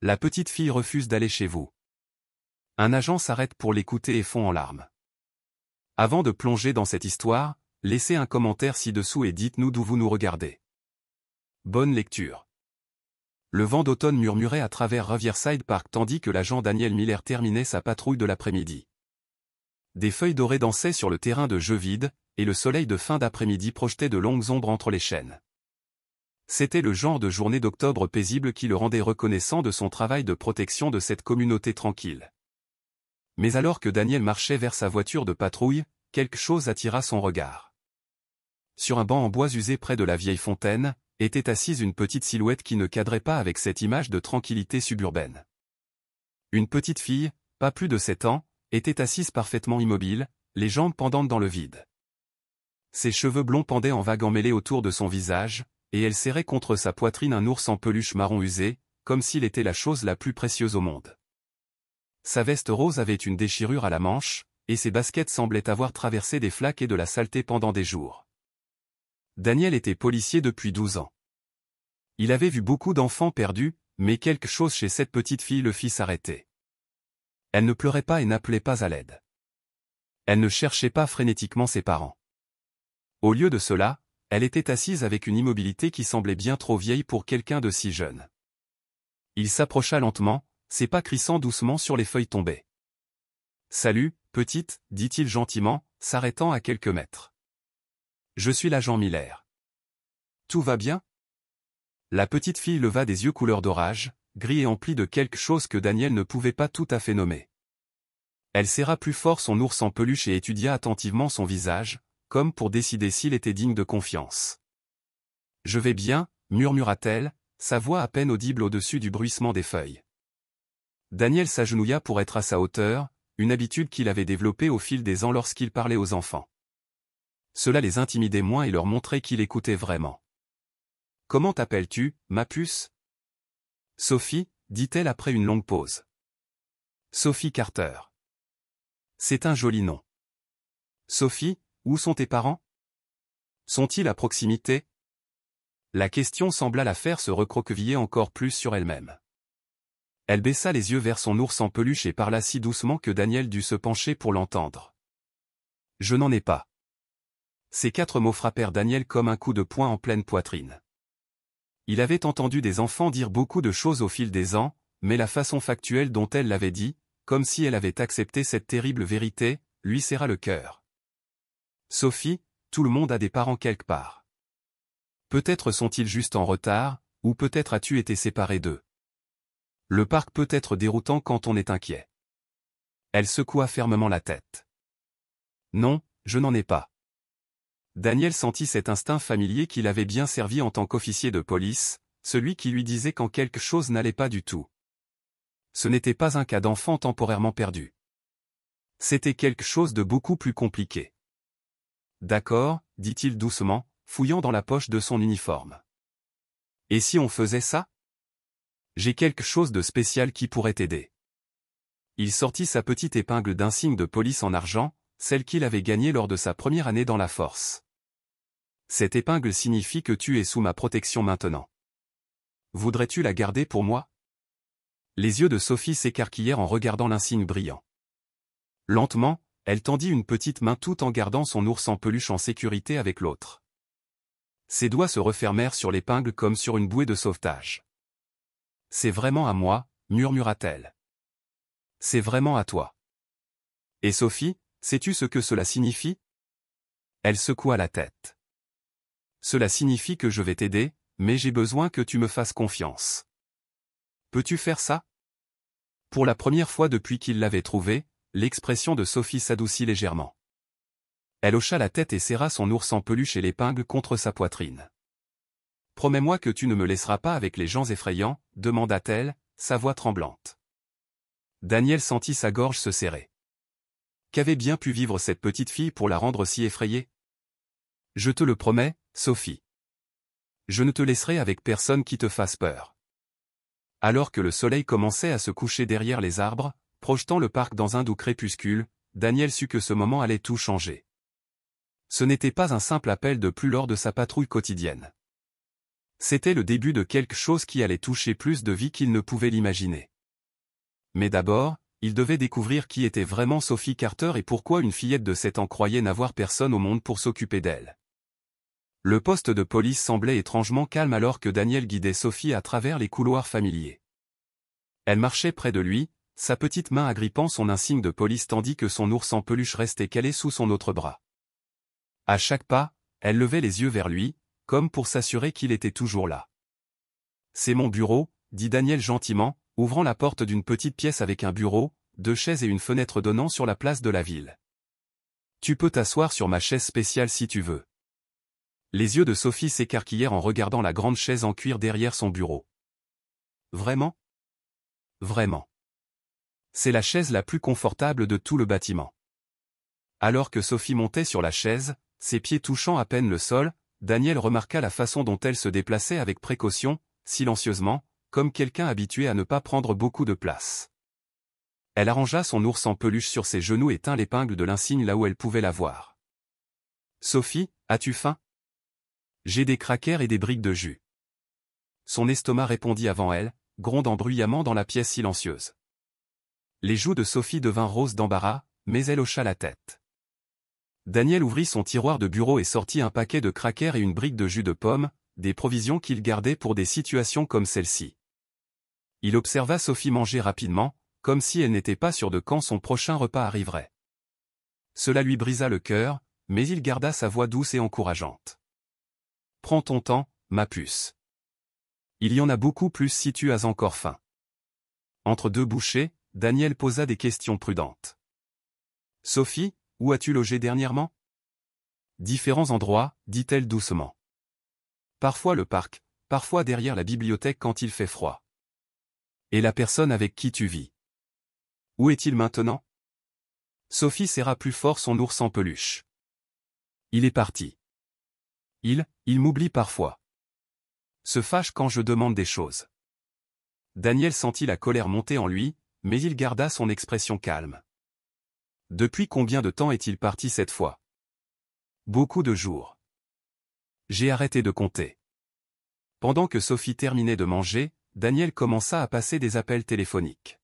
La petite fille refuse d'aller chez vous. Un agent s'arrête pour l'écouter et fond en larmes. Avant de plonger dans cette histoire, laissez un commentaire ci-dessous et dites-nous d'où vous nous regardez. Bonne lecture. Le vent d'automne murmurait à travers Riverside Park tandis que l'agent Daniel Miller terminait sa patrouille de l'après-midi. Des feuilles dorées dansaient sur le terrain de jeu vide, et le soleil de fin d'après-midi projetait de longues ombres entre les chênes. C'était le genre de journée d'octobre paisible qui le rendait reconnaissant de son travail de protection de cette communauté tranquille. Mais alors que Daniel marchait vers sa voiture de patrouille, quelque chose attira son regard. Sur un banc en bois usé près de la vieille fontaine, était assise une petite silhouette qui ne cadrait pas avec cette image de tranquillité suburbaine. Une petite fille, pas plus de 7 ans, était assise parfaitement immobile, les jambes pendantes dans le vide. Ses cheveux blonds pendaient en vagues emmêlées autour de son visage, et elle serrait contre sa poitrine un ours en peluche marron usé, comme s'il était la chose la plus précieuse au monde. Sa veste rose avait une déchirure à la manche, et ses baskets semblaient avoir traversé des flaques et de la saleté pendant des jours. Daniel était policier depuis 12 ans. Il avait vu beaucoup d'enfants perdus, mais quelque chose chez cette petite fille le fit s'arrêter. Elle ne pleurait pas et n'appelait pas à l'aide. Elle ne cherchait pas frénétiquement ses parents. Au lieu de cela, elle était assise avec une immobilité qui semblait bien trop vieille pour quelqu'un de si jeune. Il s'approcha lentement, ses pas crissant doucement sur les feuilles tombées. « Salut, petite, dit-il gentiment, s'arrêtant à quelques mètres. Je suis l'agent Miller. Tout va bien ? » La petite fille leva des yeux couleur d'orage, gris et emplis de quelque chose que Daniel ne pouvait pas tout à fait nommer. Elle serra plus fort son ours en peluche et étudia attentivement son visage, comme pour décider s'il était digne de confiance. « Je vais bien, murmura-t-elle, sa voix à peine audible au-dessus du bruissement des feuilles. Daniel s'agenouilla pour être à sa hauteur, une habitude qu'il avait développée au fil des ans lorsqu'il parlait aux enfants. Cela les intimidait moins et leur montrait qu'il écoutait vraiment. « Comment t'appelles-tu, ma puce ? » « Sophie, dit-elle après une longue pause. »« Sophie Carter. »« C'est un joli nom. »« Sophie, où sont tes parents ? Sont-ils à proximité ?» La question sembla la faire se recroqueviller encore plus sur elle-même. Elle baissa les yeux vers son ours en peluche et parla si doucement que Daniel dut se pencher pour l'entendre. « Je n'en ai pas. » Ces 4 mots frappèrent Daniel comme un coup de poing en pleine poitrine. Il avait entendu des enfants dire beaucoup de choses au fil des ans, mais la façon factuelle dont elle l'avait dit, comme si elle avait accepté cette terrible vérité, lui serra le cœur. « Sophie, tout le monde a des parents quelque part. Peut-être sont-ils juste en retard, ou peut-être as-tu été séparé d'eux. Le parc peut être déroutant quand on est inquiet. » Elle secoua fermement la tête. « Non, je n'en ai pas. » Daniel sentit cet instinct familier qui l'avait bien servi en tant qu'officier de police, celui qui lui disait quand quelque chose n'allait pas du tout. Ce n'était pas un cas d'enfant temporairement perdu. C'était quelque chose de beaucoup plus compliqué. « D'accord, » dit-il doucement, fouillant dans la poche de son uniforme. « Et si on faisait ça ? J'ai quelque chose de spécial qui pourrait t'aider. » Il sortit sa petite épingle d'insigne de police en argent, celle qu'il avait gagnée lors de sa première année dans la force. Cette épingle signifie que tu es sous ma protection maintenant. Voudrais-tu la garder pour moi ? Les yeux de Sophie s'écarquillèrent en regardant l'insigne brillant. Lentement, elle tendit une petite main tout en gardant son ours en peluche en sécurité avec l'autre. Ses doigts se refermèrent sur l'épingle comme sur une bouée de sauvetage. « C'est vraiment à moi, » murmura-t-elle. « C'est vraiment à toi. » « Et Sophie, sais-tu ce que cela signifie ? » Elle secoua la tête. « Cela signifie que je vais t'aider, mais j'ai besoin que tu me fasses confiance. Peux-tu faire ça ? » Pour la première fois depuis qu'il l'avait trouvée, l'expression de Sophie s'adoucit légèrement. Elle hocha la tête et serra son ours en peluche et l'épingle contre sa poitrine. « Promets-moi que tu ne me laisseras pas avec les gens effrayants, » demanda-t-elle, sa voix tremblante. Daniel sentit sa gorge se serrer. Qu'avait bien pu vivre cette petite fille pour la rendre si effrayée ? « Je te le promets, Sophie. Je ne te laisserai avec personne qui te fasse peur. » Alors que le soleil commençait à se coucher derrière les arbres, projetant le parc dans un doux crépuscule, Daniel sut que ce moment allait tout changer. Ce n'était pas un simple appel de plus lors de sa patrouille quotidienne. C'était le début de quelque chose qui allait toucher plus de vie qu'il ne pouvait l'imaginer. Mais d'abord, il devait découvrir qui était vraiment Sophie Carter et pourquoi une fillette de 7 ans croyait n'avoir personne au monde pour s'occuper d'elle. Le poste de police semblait étrangement calme alors que Daniel guidait Sophie à travers les couloirs familiers. Elle marchait près de lui, sa petite main agrippant son insigne de police tandis que son ours en peluche restait calé sous son autre bras. À chaque pas, elle levait les yeux vers lui, comme pour s'assurer qu'il était toujours là. « C'est mon bureau », dit Daniel gentiment, ouvrant la porte d'une petite pièce avec un bureau, 2 chaises et une fenêtre donnant sur la place de la ville. « Tu peux t'asseoir sur ma chaise spéciale si tu veux. » Les yeux de Sophie s'écarquillèrent en regardant la grande chaise en cuir derrière son bureau. « Vraiment ? Vraiment. C'est la chaise la plus confortable de tout le bâtiment. » Alors que Sophie montait sur la chaise, ses pieds touchant à peine le sol, Daniel remarqua la façon dont elle se déplaçait avec précaution, silencieusement, comme quelqu'un habitué à ne pas prendre beaucoup de place. Elle arrangea son ours en peluche sur ses genoux et tint l'épingle de l'insigne là où elle pouvait la voir. « Sophie, as-tu faim ? J'ai des crackers et des briques de jus. » Son estomac répondit avant elle, grondant bruyamment dans la pièce silencieuse. Les joues de Sophie devinrent roses d'embarras, mais elle hocha la tête. Daniel ouvrit son tiroir de bureau et sortit un paquet de crackers et une brique de jus de pomme, des provisions qu'il gardait pour des situations comme celle-ci. Il observa Sophie manger rapidement, comme si elle n'était pas sûre de quand son prochain repas arriverait. Cela lui brisa le cœur, mais il garda sa voix douce et encourageante. « Prends ton temps, ma puce. Il y en a beaucoup plus si tu as encore faim. » Entre 2 bouchées, Daniel posa des questions prudentes. « Sophie, où as-tu logé dernièrement ? » Différents endroits, dit-elle doucement. Parfois le parc, parfois derrière la bibliothèque quand il fait froid. Et la personne avec qui tu vis ? Où est-il maintenant ? Sophie serra plus fort son ours en peluche. Il est parti. Il m'oublie parfois. Se fâche quand je demande des choses. Daniel sentit la colère monter en lui, mais il garda son expression calme. Depuis combien de temps est-il parti cette fois ? Beaucoup de jours. J'ai arrêté de compter. Pendant que Sophie terminait de manger, Daniel commença à passer des appels téléphoniques.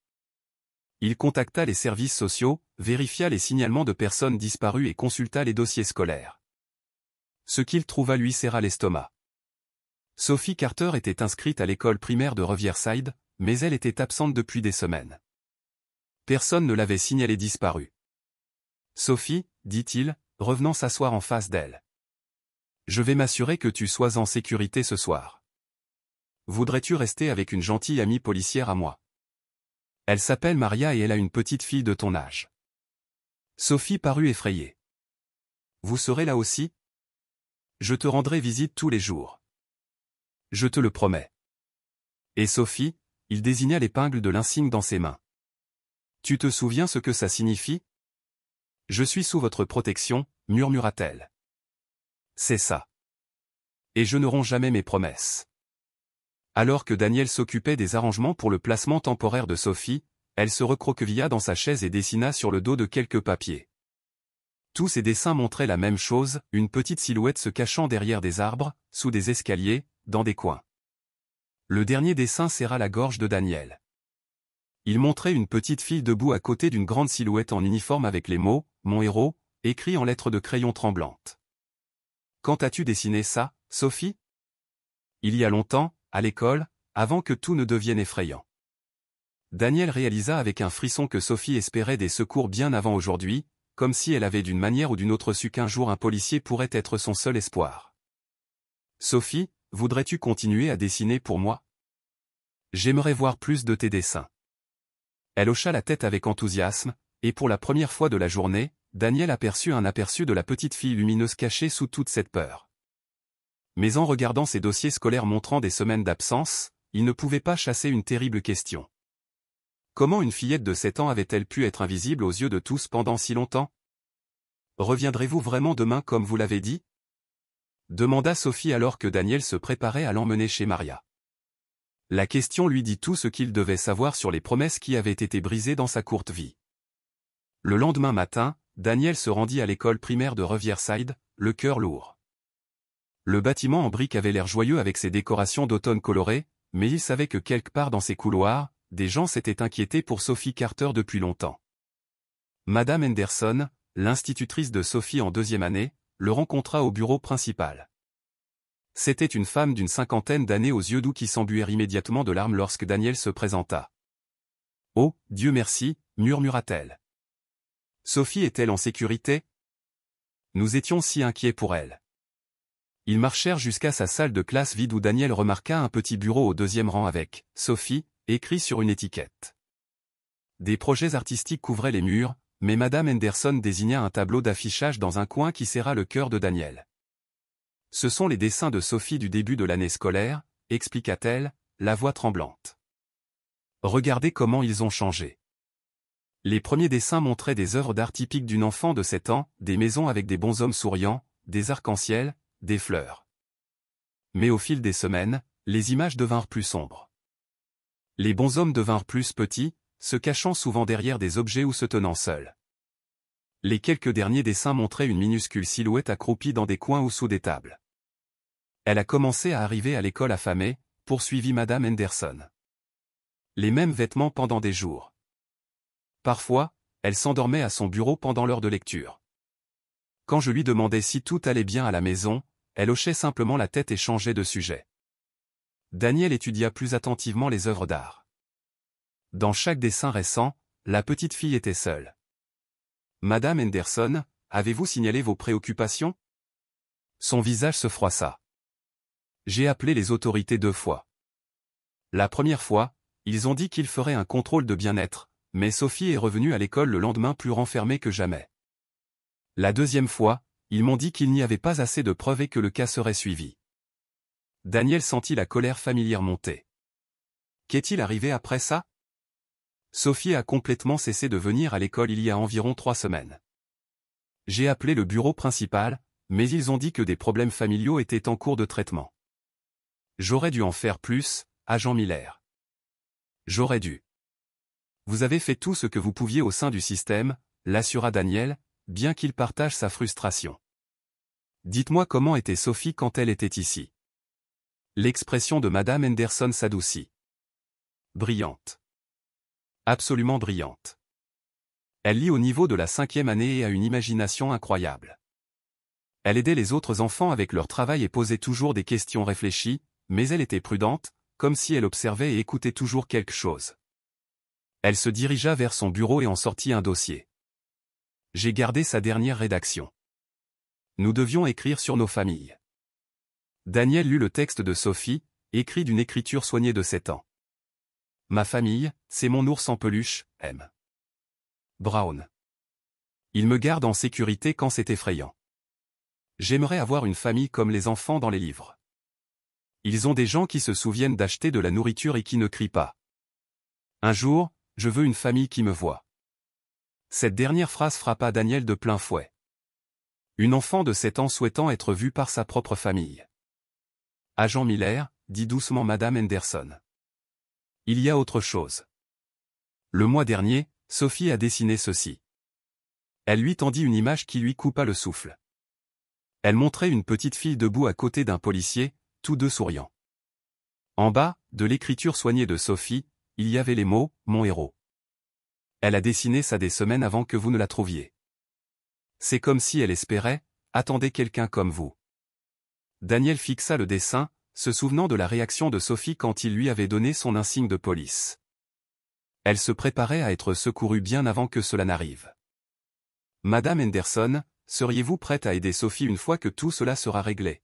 Il contacta les services sociaux, vérifia les signalements de personnes disparues et consulta les dossiers scolaires. Ce qu'il trouva lui serra l'estomac. Sophie Carter était inscrite à l'école primaire de Riverside, mais elle était absente depuis des semaines. Personne ne l'avait signalée disparue. « Sophie, dit-il, revenant s'asseoir en face d'elle. Je vais m'assurer que tu sois en sécurité ce soir. Voudrais-tu rester avec une gentille amie policière à moi ? Elle s'appelle Maria et elle a une petite fille de ton âge. » Sophie parut effrayée. « Vous serez là aussi ? Je te rendrai visite tous les jours. Je te le promets. » Et Sophie, il désigna l'épingle de l'insigne dans ses mains. « Tu te souviens ce que ça signifie ? Je suis sous votre protection, murmura-t-elle. C'est ça. Et je ne romps jamais mes promesses. » Alors que Daniel s'occupait des arrangements pour le placement temporaire de Sophie, elle se recroquevilla dans sa chaise et dessina sur le dos de quelques papiers. Tous ces dessins montraient la même chose, une petite silhouette se cachant derrière des arbres, sous des escaliers, dans des coins. Le dernier dessin serra la gorge de Daniel. Il montrait une petite fille debout à côté d'une grande silhouette en uniforme avec les mots « Mon héros » écrits en lettres de crayon tremblantes. « Quand as-tu dessiné ça, Sophie ? » Il y a longtemps, à l'école, avant que tout ne devienne effrayant. Daniel réalisa avec un frisson que Sophie espérait des secours bien avant aujourd'hui, comme si elle avait d'une manière ou d'une autre su qu'un jour un policier pourrait être son seul espoir. « Sophie, voudrais-tu continuer à dessiner pour moi ? J'aimerais voir plus de tes dessins. » Elle hocha la tête avec enthousiasme, et pour la première fois de la journée, Daniel aperçut un aperçu de la petite fille lumineuse cachée sous toute cette peur. Mais en regardant ses dossiers scolaires montrant des semaines d'absence, il ne pouvait pas chasser une terrible question. Comment une fillette de 7 ans avait-elle pu être invisible aux yeux de tous pendant si longtemps ? Reviendrez-vous vraiment demain comme vous l'avez dit ? Demanda Sophie alors que Daniel se préparait à l'emmener chez Maria. La question lui dit tout ce qu'il devait savoir sur les promesses qui avaient été brisées dans sa courte vie. Le lendemain matin, Daniel se rendit à l'école primaire de Riverside, le cœur lourd. Le bâtiment en briques avait l'air joyeux avec ses décorations d'automne colorées, mais il savait que quelque part dans ses couloirs, des gens s'étaient inquiétés pour Sophie Carter depuis longtemps. Madame Henderson, l'institutrice de Sophie en 2e année, le rencontra au bureau principal. C'était une femme d'une 50aine d'années aux yeux doux qui s'embuèrent immédiatement de larmes lorsque Daniel se présenta. « Oh, Dieu merci » murmura-t-elle. « Sophie est-elle en sécurité ?» Nous étions si inquiets pour elle. Ils marchèrent jusqu'à sa salle de classe vide où Daniel remarqua un petit bureau au 2e rang avec « Sophie » écrit sur une étiquette. Des projets artistiques couvraient les murs, mais Madame Henderson désigna un tableau d'affichage dans un coin qui serra le cœur de Daniel. « Ce sont les dessins de Sophie du début de l'année scolaire » expliqua-t-elle, la voix tremblante. « Regardez comment ils ont changé. » Les premiers dessins montraient des œuvres d'art typiques d'une enfant de 7 ans, des maisons avec des bonshommes souriants, des arcs-en-ciel, des fleurs. Mais au fil des semaines, les images devinrent plus sombres. Les bonshommes devinrent plus petits, se cachant souvent derrière des objets ou se tenant seuls. Les quelques derniers dessins montraient une minuscule silhouette accroupie dans des coins ou sous des tables. Elle a commencé à arriver à l'école affamée, poursuivit Madame Henderson. Les mêmes vêtements pendant des jours. Parfois, elle s'endormait à son bureau pendant l'heure de lecture. Quand je lui demandais si tout allait bien à la maison, elle hochait simplement la tête et changeait de sujet. Daniel étudia plus attentivement les œuvres d'art. Dans chaque dessin récent, la petite fille était seule. « Madame Henderson, avez-vous signalé vos préoccupations ?» Son visage se froissa. « J'ai appelé les autorités 2 fois. La première fois, ils ont dit qu'ils feraient un contrôle de bien-être, mais Sophie est revenue à l'école le lendemain plus renfermée que jamais. La deuxième fois, ils m'ont dit qu'il n'y avait pas assez de preuves et que le cas serait suivi. » Daniel sentit la colère familière monter. Qu'est-il arrivé après ça? Sophie a complètement cessé de venir à l'école il y a environ 3 semaines. J'ai appelé le bureau principal, mais ils ont dit que des problèmes familiaux étaient en cours de traitement. J'aurais dû en faire plus, agent Miller. J'aurais dû. Vous avez fait tout ce que vous pouviez au sein du système, l'assura Daniel, bien qu'il partage sa frustration. Dites-moi comment était Sophie quand elle était ici. L'expression de Madame Henderson s'adoucit. Brillante. Absolument brillante. Elle lit au niveau de la 5e année et a une imagination incroyable. Elle aidait les autres enfants avec leur travail et posait toujours des questions réfléchies, mais elle était prudente, comme si elle observait et écoutait toujours quelque chose. Elle se dirigea vers son bureau et en sortit un dossier. J'ai gardé sa dernière rédaction. Nous devions écrire sur nos familles. Daniel lut le texte de Sophie, écrit d'une écriture soignée de 7 ans. Ma famille, c'est mon ours en peluche, M. Brown. Il me garde en sécurité quand c'est effrayant. J'aimerais avoir une famille comme les enfants dans les livres. Ils ont des gens qui se souviennent d'acheter de la nourriture et qui ne crient pas. Un jour, je veux une famille qui me voit. Cette dernière phrase frappa Daniel de plein fouet. Une enfant de 7 ans souhaitant être vue par sa propre famille. Agent Miller, dit doucement Madame Henderson. Il y a autre chose. Le mois dernier, Sophie a dessiné ceci. Elle lui tendit une image qui lui coupa le souffle. Elle montrait une petite fille debout à côté d'un policier, tous deux souriants. En bas, de l'écriture soignée de Sophie, il y avait les mots « Mon héros ». Elle a dessiné ça des semaines avant que vous ne la trouviez. C'est comme si elle espérait, attendait quelqu'un comme vous. Daniel fixa le dessin, se souvenant de la réaction de Sophie quand il lui avait donné son insigne de police. Elle se préparait à être secourue bien avant que cela n'arrive. Madame Henderson, seriez-vous prête à aider Sophie une fois que tout cela sera réglé?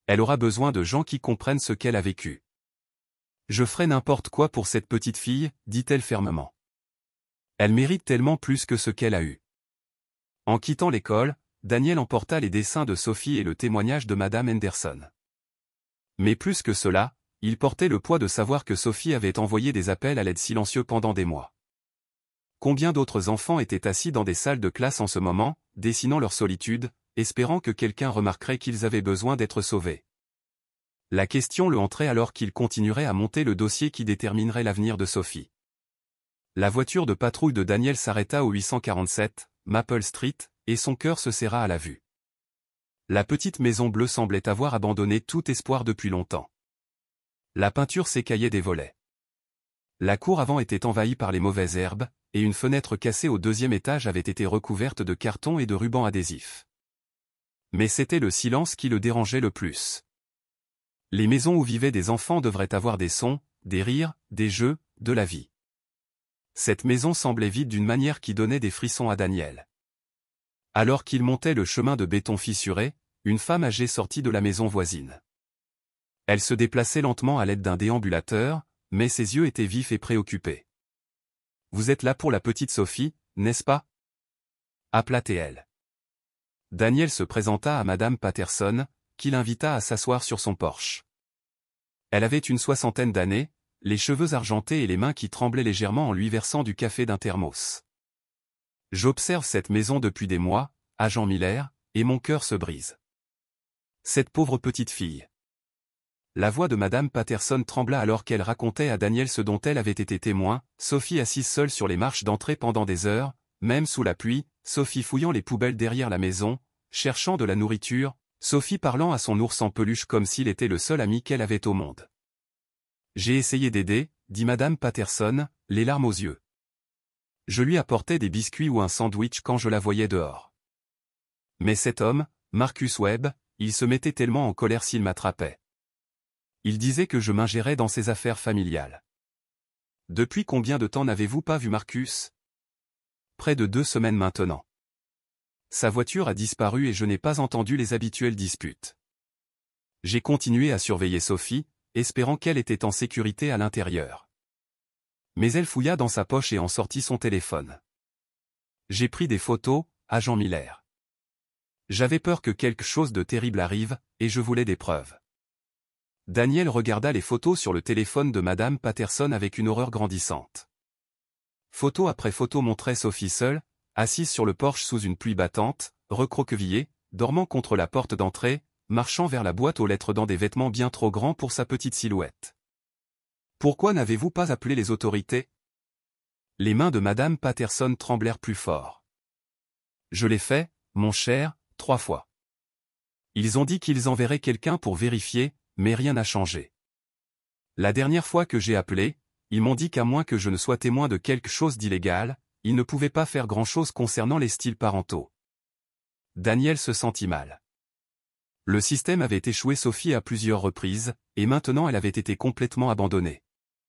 Elle aura besoin de gens qui comprennent ce qu'elle a vécu. Je ferai n'importe quoi pour cette petite fille, dit-elle fermement. Elle mérite tellement plus que ce qu'elle a eu. En quittant l'école, Daniel emporta les dessins de Sophie et le témoignage de Madame Henderson. Mais plus que cela, il portait le poids de savoir que Sophie avait envoyé des appels à l'aide silencieux pendant des mois. Combien d'autres enfants étaient assis dans des salles de classe en ce moment, dessinant leur solitude, espérant que quelqu'un remarquerait qu'ils avaient besoin d'être sauvés. La question le hantrait alors qu'il continuerait à monter le dossier qui déterminerait l'avenir de Sophie. La voiture de patrouille de Daniel s'arrêta au 847, Maple Street, et son cœur se serra à la vue. La petite maison bleue semblait avoir abandonné tout espoir depuis longtemps. La peinture s'écaillait des volets. La cour avant était envahie par les mauvaises herbes, et une fenêtre cassée au 2e étage avait été recouverte de cartons et de rubans adhésifs. Mais c'était le silence qui le dérangeait le plus. Les maisons où vivaient des enfants devraient avoir des sons, des rires, des jeux, de la vie. Cette maison semblait vide d'une manière qui donnait des frissons à Daniel. Alors qu'il montait le chemin de béton fissuré, une femme âgée sortit de la maison voisine. Elle se déplaçait lentement à l'aide d'un déambulateur, mais ses yeux étaient vifs et préoccupés. « Vous êtes là pour la petite Sophie, n'est-ce pas » appela-t-elle. Daniel se présenta à Madame Patterson, qui l'invita à s'asseoir sur son porche. Elle avait une 60aine d'années, les cheveux argentés et les mains qui tremblaient légèrement en lui versant du café d'un thermos. « J'observe cette maison depuis des mois, agent Miller, et mon cœur se brise. Cette pauvre petite fille. » La voix de Madame Patterson trembla alors qu'elle racontait à Daniel ce dont elle avait été témoin, Sophie assise seule sur les marches d'entrée pendant des heures, même sous la pluie, Sophie fouillant les poubelles derrière la maison, cherchant de la nourriture, Sophie parlant à son ours en peluche comme s'il était le seul ami qu'elle avait au monde. « J'ai essayé d'aider, » dit Madame Patterson, les larmes aux yeux. « Je lui apportais des biscuits ou un sandwich quand je la voyais dehors. Mais cet homme, Marcus Webb, il se mettait tellement en colère s'il m'attrapait. Il disait que je m'ingérais dans ses affaires familiales. » « Depuis combien de temps n'avez-vous pas vu Marcus ? » ?»« Près de 2 semaines maintenant. Sa voiture a disparu et je n'ai pas entendu les habituelles disputes. J'ai continué à surveiller Sophie, espérant qu'elle était en sécurité à l'intérieur. Mais elle fouilla dans sa poche et en sortit son téléphone. J'ai pris des photos, agent Miller. J'avais peur que quelque chose de terrible arrive, et je voulais des preuves. Daniel regarda les photos sur le téléphone de Madame Patterson avec une horreur grandissante. Photo après photo montrait Sophie seule, assise sur le porche sous une pluie battante, recroquevillée, dormant contre la porte d'entrée, marchant vers la boîte aux lettres dans des vêtements bien trop grands pour sa petite silhouette. « Pourquoi n'avez-vous pas appelé les autorités » Les mains de Madame Patterson tremblèrent plus fort. « Je l'ai fait, mon cher, 3 fois. Ils ont dit qu'ils enverraient quelqu'un pour vérifier, mais rien n'a changé. La dernière fois que j'ai appelé, ils m'ont dit qu'à moins que je ne sois témoin de quelque chose d'illégal, ils ne pouvaient pas faire grand-chose concernant les styles parentaux. » Daniel se sentit mal. Le système avait échoué Sophie à plusieurs reprises, et maintenant elle avait été complètement abandonnée.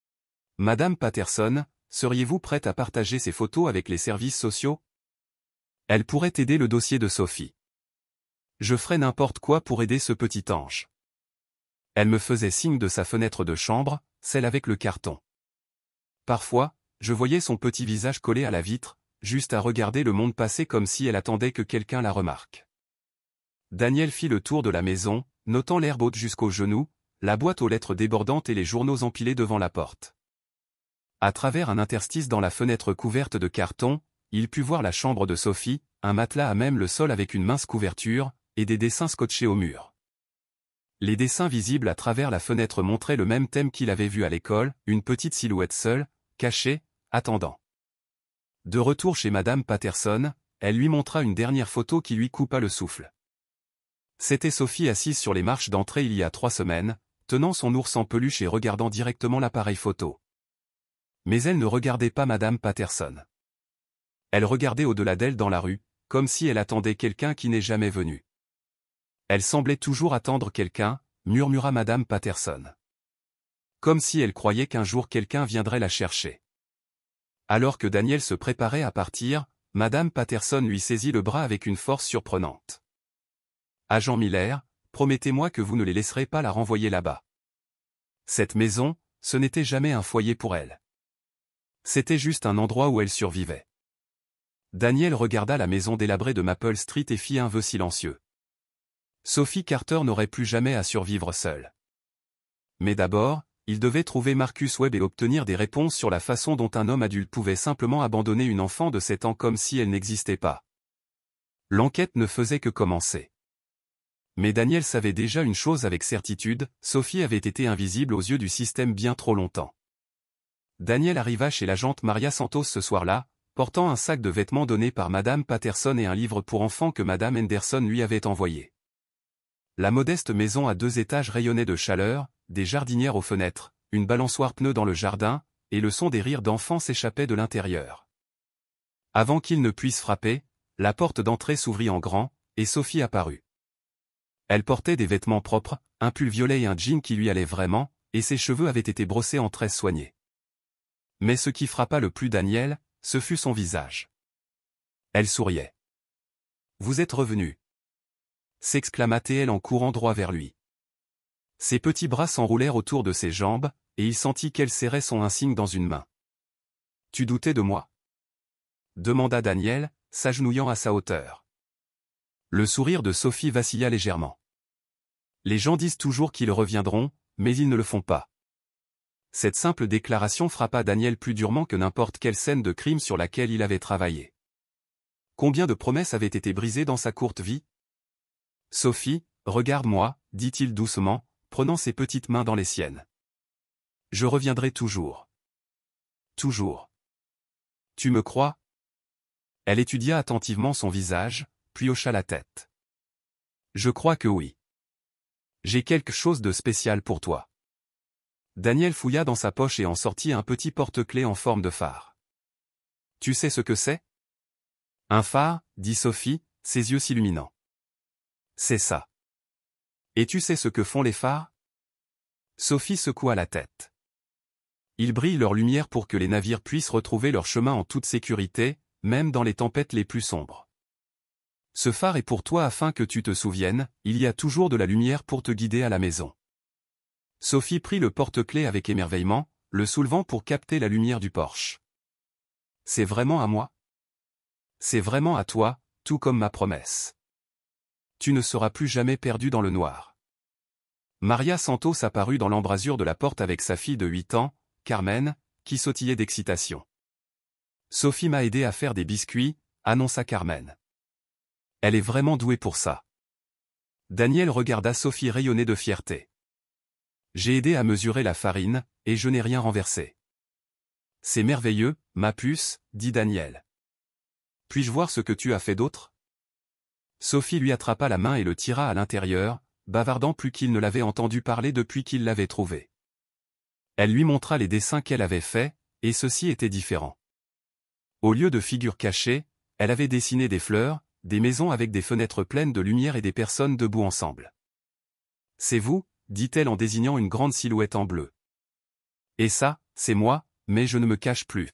« Madame Patterson, seriez-vous prête à partager ces photos avec les services sociaux ? Elle pourrait aider le dossier de Sophie. Je ferai n'importe quoi pour aider ce petit ange. » Elle me faisait signe de sa fenêtre de chambre, celle avec le carton. Parfois, je voyais son petit visage collé à la vitre, juste à regarder le monde passer comme si elle attendait que quelqu'un la remarque. Daniel fit le tour de la maison, notant l'herbe haute jusqu'aux genoux, la boîte aux lettres débordante et les journaux empilés devant la porte. À travers un interstice dans la fenêtre couverte de carton, il put voir la chambre de Sophie, un matelas à même le sol avec une mince couverture, et des dessins scotchés au mur. Les dessins visibles à travers la fenêtre montraient le même thème qu'il avait vu à l'école, une petite silhouette seule, cachée, attendant. De retour chez Madame Patterson, elle lui montra une dernière photo qui lui coupa le souffle. C'était Sophie assise sur les marches d'entrée il y a 3 semaines, tenant son ours en peluche et regardant directement l'appareil photo. Mais elle ne regardait pas Madame Patterson. Elle regardait au-delà d'elle dans la rue, comme si elle attendait quelqu'un qui n'est jamais venu. Elle semblait toujours attendre quelqu'un, murmura Madame Patterson. Comme si elle croyait qu'un jour quelqu'un viendrait la chercher. Alors que Daniel se préparait à partir, Madame Patterson lui saisit le bras avec une force surprenante. « Agent Miller, promettez-moi que vous ne les laisserez pas la renvoyer là-bas. Cette maison, ce n'était jamais un foyer pour elle. C'était juste un endroit où elle survivait. » Daniel regarda la maison délabrée de Maple Street et fit un vœu silencieux. Sophie Carter n'aurait plus jamais à survivre seule. Mais d'abord, il devait trouver Marcus Webb et obtenir des réponses sur la façon dont un homme adulte pouvait simplement abandonner une enfant de 7 ans comme si elle n'existait pas. L'enquête ne faisait que commencer. Mais Daniel savait déjà une chose avec certitude, Sophie avait été invisible aux yeux du système bien trop longtemps. Daniel arriva chez l'agente Maria Santos ce soir-là, portant un sac de vêtements donné par Madame Patterson et un livre pour enfants que Madame Henderson lui avait envoyé. La modeste maison à 2 étages rayonnait de chaleur, des jardinières aux fenêtres, une balançoire pneu dans le jardin, et le son des rires d'enfants s'échappait de l'intérieur. Avant qu'il ne puisse frapper, la porte d'entrée s'ouvrit en grand, et Sophie apparut. Elle portait des vêtements propres, un pull violet et un jean qui lui allaient vraiment, et ses cheveux avaient été brossés en tresses soignées. Mais ce qui frappa le plus Daniel, ce fut son visage. Elle souriait. « Vous êtes revenu » s'exclama-t-elle en courant droit vers lui. Ses petits bras s'enroulèrent autour de ses jambes, et il sentit qu'elle serrait son insigne dans une main. « Tu doutais de moi » demanda Daniel, s'agenouillant à sa hauteur. Le sourire de Sophie vacilla légèrement. Les gens disent toujours qu'ils reviendront, mais ils ne le font pas. Cette simple déclaration frappa Daniel plus durement que n'importe quelle scène de crime sur laquelle il avait travaillé. Combien de promesses avaient été brisées dans sa courte vie? « Sophie, regarde-moi, dit-il doucement, prenant ses petites mains dans les siennes. Je reviendrai toujours. Toujours. Tu me crois? Elle étudia attentivement son visage, puis hocha la tête. Je crois que oui. J'ai quelque chose de spécial pour toi. Daniel fouilla dans sa poche et en sortit un petit porte-clés en forme de phare. Tu sais ce que c'est? Un phare, dit Sophie, ses yeux s'illuminant. C'est ça. Et tu sais ce que font les phares? Sophie secoua la tête. Ils brillent leur lumière pour que les navires puissent retrouver leur chemin en toute sécurité, même dans les tempêtes les plus sombres. Ce phare est pour toi afin que tu te souviennes, il y a toujours de la lumière pour te guider à la maison. Sophie prit le porte-clés avec émerveillement, le soulevant pour capter la lumière du porche. C'est vraiment à moi? C'est vraiment à toi, tout comme ma promesse. Tu ne seras plus jamais perdu dans le noir. Maria Santos apparut dans l'embrasure de la porte avec sa fille de 8 ans, Carmen, qui sautillait d'excitation. Sophie m'a aidé à faire des biscuits, annonça Carmen. Elle est vraiment douée pour ça. Daniel regarda Sophie rayonner de fierté. J'ai aidé à mesurer la farine, et je n'ai rien renversé. C'est merveilleux, ma puce, dit Daniel. Puis-je voir ce que tu as fait d'autre? Sophie lui attrapa la main et le tira à l'intérieur, bavardant plus qu'il ne l'avait entendu parler depuis qu'il l'avait trouvé. Elle lui montra les dessins qu'elle avait faits, et ceux-ci étaient différents. Au lieu de figures cachées, elle avait dessiné des fleurs, des maisons avec des fenêtres pleines de lumière et des personnes debout ensemble. « C'est vous » dit-elle en désignant une grande silhouette en bleu. « Et ça, c'est moi, mais je ne me cache plus. »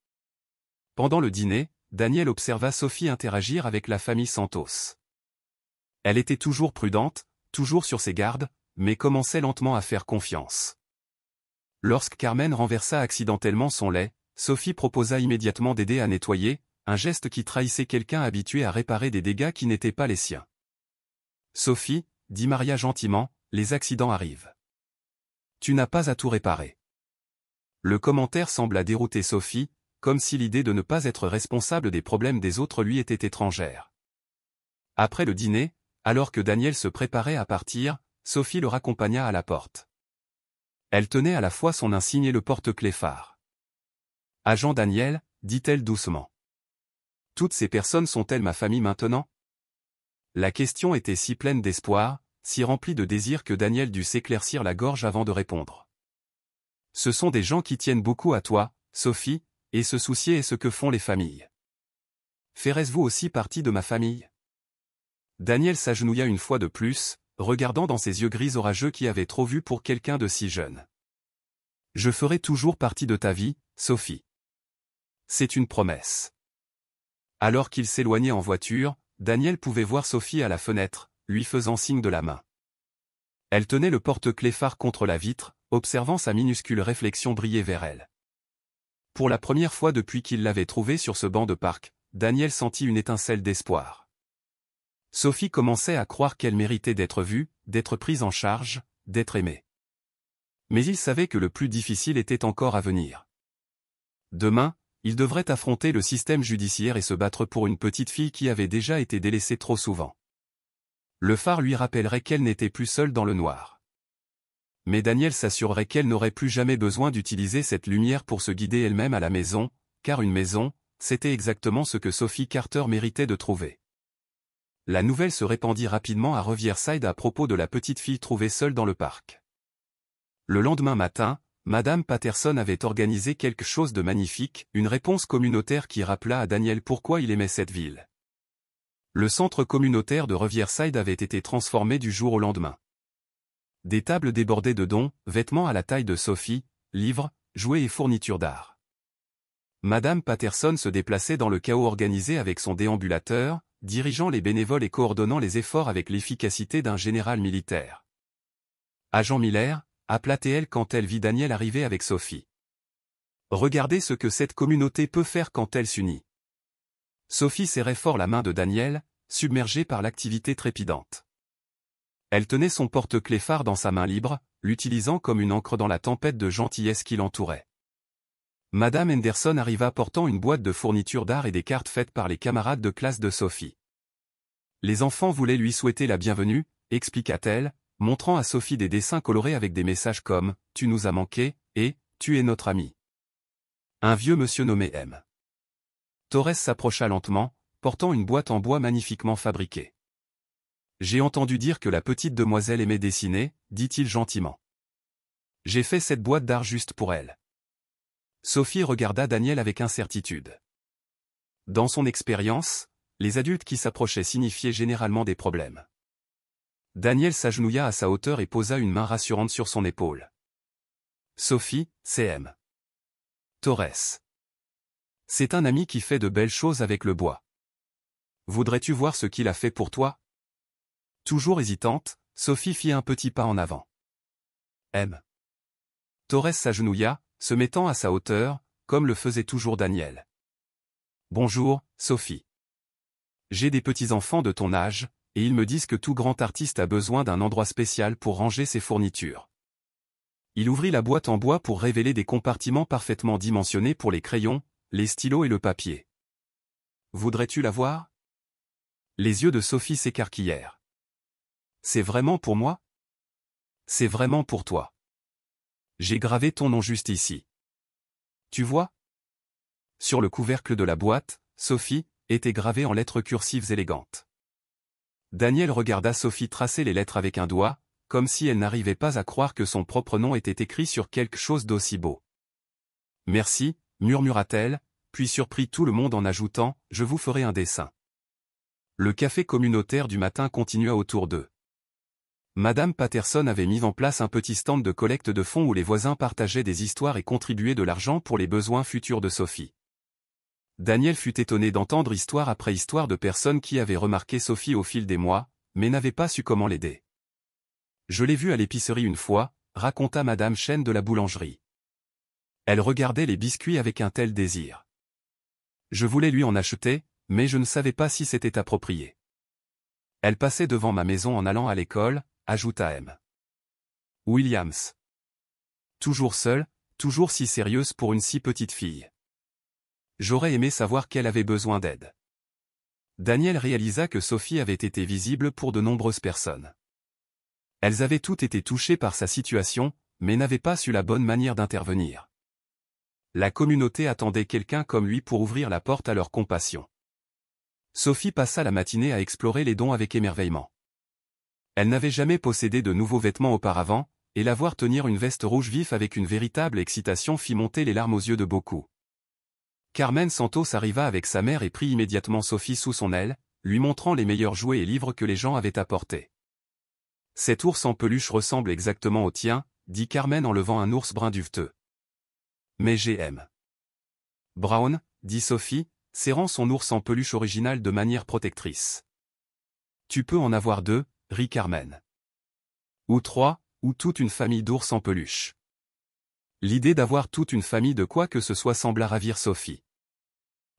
Pendant le dîner, Daniel observa Sophie interagir avec la famille Santos. Elle était toujours prudente, toujours sur ses gardes, mais commençait lentement à faire confiance. Lorsque Carmen renversa accidentellement son lait, Sophie proposa immédiatement d'aider à nettoyer, un geste qui trahissait quelqu'un habitué à réparer des dégâts qui n'étaient pas les siens. « Sophie, dit Maria gentiment, les accidents arrivent. Tu n'as pas à tout réparer. » Le commentaire sembla dérouter Sophie, comme si l'idée de ne pas être responsable des problèmes des autres lui était étrangère. Après le dîner, alors que Daniel se préparait à partir, Sophie le raccompagna à la porte. Elle tenait à la fois son insigne et le porte-clés phare. « Agent Daniel, dit-elle doucement. Toutes ces personnes sont-elles ma famille maintenant? » La question était si pleine d'espoir, si remplie de désir que Daniel dut s'éclaircir la gorge avant de répondre. « Ce sont des gens qui tiennent beaucoup à toi, Sophie, et se soucier est ce que font les familles. Ferez-vous aussi partie de ma famille? » Daniel s'agenouilla une fois de plus, regardant dans ses yeux gris orageux qui avaient trop vu pour quelqu'un de si jeune. « Je ferai toujours partie de ta vie, Sophie. C'est une promesse. » Alors qu'il s'éloignait en voiture, Daniel pouvait voir Sophie à la fenêtre, lui faisant signe de la main. Elle tenait le porte-clés phare contre la vitre, observant sa minuscule réflexion briller vers elle. Pour la première fois depuis qu'il l'avait trouvée sur ce banc de parc, Daniel sentit une étincelle d'espoir. Sophie commençait à croire qu'elle méritait d'être vue, d'être prise en charge, d'être aimée. Mais il savait que le plus difficile était encore à venir. Demain, il devrait affronter le système judiciaire et se battre pour une petite fille qui avait déjà été délaissée trop souvent. Le phare lui rappellerait qu'elle n'était plus seule dans le noir. Mais Daniel s'assurerait qu'elle n'aurait plus jamais besoin d'utiliser cette lumière pour se guider elle-même à la maison, car une maison, c'était exactement ce que Sophie Carter méritait de trouver. la nouvelle se répandit rapidement à Riverside à propos de la petite fille trouvée seule dans le parc. Le lendemain matin, Madame Patterson avait organisé quelque chose de magnifique, une réponse communautaire qui rappela à Daniel pourquoi il aimait cette ville. Le centre communautaire de Riverside avait été transformé du jour au lendemain. Des tables débordaient de dons, vêtements à la taille de Sophie, livres, jouets et fournitures d'art. Madame Patterson se déplaçait dans le chaos organisé avec son déambulateur, dirigeant les bénévoles et coordonnant les efforts avec l'efficacité d'un général militaire. Agent Miller, appela-t-elle quand elle vit Daniel arriver avec Sophie. Regardez ce que cette communauté peut faire quand elle s'unit. Sophie serrait fort la main de Daniel, submergée par l'activité trépidante. Elle tenait son porte-clés phare dans sa main libre, l'utilisant comme une encre dans la tempête de gentillesse qui l'entourait. Madame Henderson arriva portant une boîte de fournitures d'art et des cartes faites par les camarades de classe de Sophie. Les enfants voulaient lui souhaiter la bienvenue, expliqua-t-elle, montrant à Sophie des dessins colorés avec des messages comme « Tu nous as manqué » et « Tu es notre ami ». Un vieux monsieur nommé M. Torres s'approcha lentement, portant une boîte en bois magnifiquement fabriquée. « J'ai entendu dire que la petite demoiselle aimait dessiner, » dit-il gentiment. « J'ai fait cette boîte d'art juste pour elle. » Sophie regarda Daniel avec incertitude. Dans son expérience, les adultes qui s'approchaient signifiaient généralement des problèmes. Daniel s'agenouilla à sa hauteur et posa une main rassurante sur son épaule. « Sophie, c'est M. Torres. C'est un ami qui fait de belles choses avec le bois. Voudrais-tu voir ce qu'il a fait pour toi ?» Toujours hésitante, Sophie fit un petit pas en avant. M. Torres s'agenouilla, se mettant à sa hauteur, comme le faisait toujours Daniel. « Bonjour, Sophie. J'ai des petits-enfants de ton âge, et ils me disent que tout grand artiste a besoin d'un endroit spécial pour ranger ses fournitures. » Il ouvrit la boîte en bois pour révéler des compartiments parfaitement dimensionnés pour les crayons, les stylos et le papier. « Voudrais-tu la voir ?» Les yeux de Sophie s'écarquillèrent. « C'est vraiment pour moi ? » ?»« C'est vraiment pour toi. J'ai gravé ton nom juste ici. Tu vois ? » Sur le couvercle de la boîte, Sophie, était gravée en lettres cursives élégantes. Daniel regarda Sophie tracer les lettres avec un doigt, comme si elle n'arrivait pas à croire que son propre nom était écrit sur quelque chose d'aussi beau. « Merci, » murmura-t-elle, puis surprit tout le monde en ajoutant « Je vous ferai un dessin. » Le café communautaire du matin continua autour d'eux. Madame Patterson avait mis en place un petit stand de collecte de fonds où les voisins partageaient des histoires et contribuaient de l'argent pour les besoins futurs de Sophie. Daniel fut étonné d'entendre histoire après histoire de personnes qui avaient remarqué Sophie au fil des mois, mais n'avaient pas su comment l'aider. « Je l'ai vue à l'épicerie une fois, » raconta Madame Chen de la boulangerie. Elle regardait les biscuits avec un tel désir. « Je voulais lui en acheter, mais je ne savais pas si c'était approprié. Elle passait devant ma maison en allant à l'école, » ajouta M. Williams. Toujours seule, toujours si sérieuse pour une si petite fille. J'aurais aimé savoir qu'elle avait besoin d'aide. Daniel réalisa que Sophie avait été visible pour de nombreuses personnes. Elles avaient toutes été touchées par sa situation, mais n'avaient pas su la bonne manière d'intervenir. La communauté attendait quelqu'un comme lui pour ouvrir la porte à leur compassion. Sophie passa la matinée à explorer les dons avec émerveillement. Elle n'avait jamais possédé de nouveaux vêtements auparavant, et la voir tenir une veste rouge vif avec une véritable excitation fit monter les larmes aux yeux de beaucoup. Carmen Santos arriva avec sa mère et prit immédiatement Sophie sous son aile, lui montrant les meilleurs jouets et livres que les gens avaient apportés. « Cet ours en peluche ressemble exactement au tien, » dit Carmen en levant un ours brun duveteux. « Mais j'aime. »« Brown, » dit Sophie, serrant son ours en peluche original de manière protectrice. « Tu peux en avoir 2, » rit Carmen. « Ou 3, ou toute une famille d'ours en peluche. » L'idée d'avoir toute une famille de quoi que ce soit sembla ravir Sophie.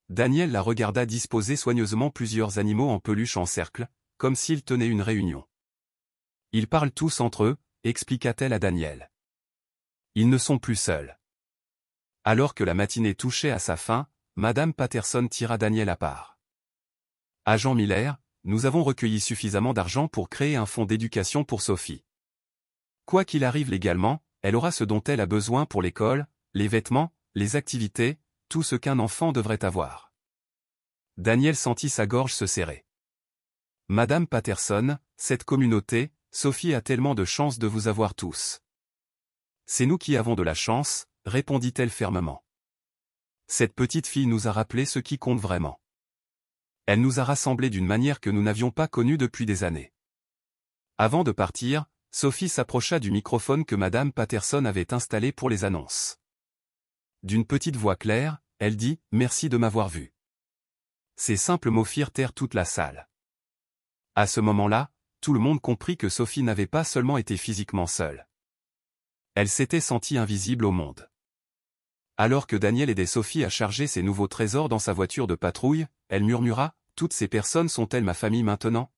Daniel la regarda disposer soigneusement plusieurs animaux en peluche en cercle, comme s'ils tenaient une réunion. « Ils parlent tous entre eux, » expliqua-t-elle à Daniel. « Ils ne sont plus seuls. » Alors que la matinée touchait à sa fin, Madame Patterson tira Daniel à part. « Agent Miller, nous avons recueilli suffisamment d'argent pour créer un fonds d'éducation pour Sophie. Quoi qu'il arrive légalement, elle aura ce dont elle a besoin pour l'école, les vêtements, les activités, tout ce qu'un enfant devrait avoir. » Daniel sentit sa gorge se serrer. Madame Patterson, cette communauté, Sophie a tellement de chance de vous avoir tous. C'est nous qui avons de la chance, répondit-elle fermement. Cette petite fille nous a rappelé ce qui compte vraiment. Elle nous a rassemblés d'une manière que nous n'avions pas connue depuis des années. Avant de partir, Sophie s'approcha du microphone que Madame Patterson avait installé pour les annonces. D'une petite voix claire, elle dit « Merci de m'avoir vu ». Ces simples mots firent taire toute la salle. À ce moment-là, tout le monde comprit que Sophie n'avait pas seulement été physiquement seule. Elle s'était sentie invisible au monde. Alors que Daniel aidait Sophie à charger ses nouveaux trésors dans sa voiture de patrouille, elle murmura « Toutes ces personnes sont-elles ma famille maintenant ?»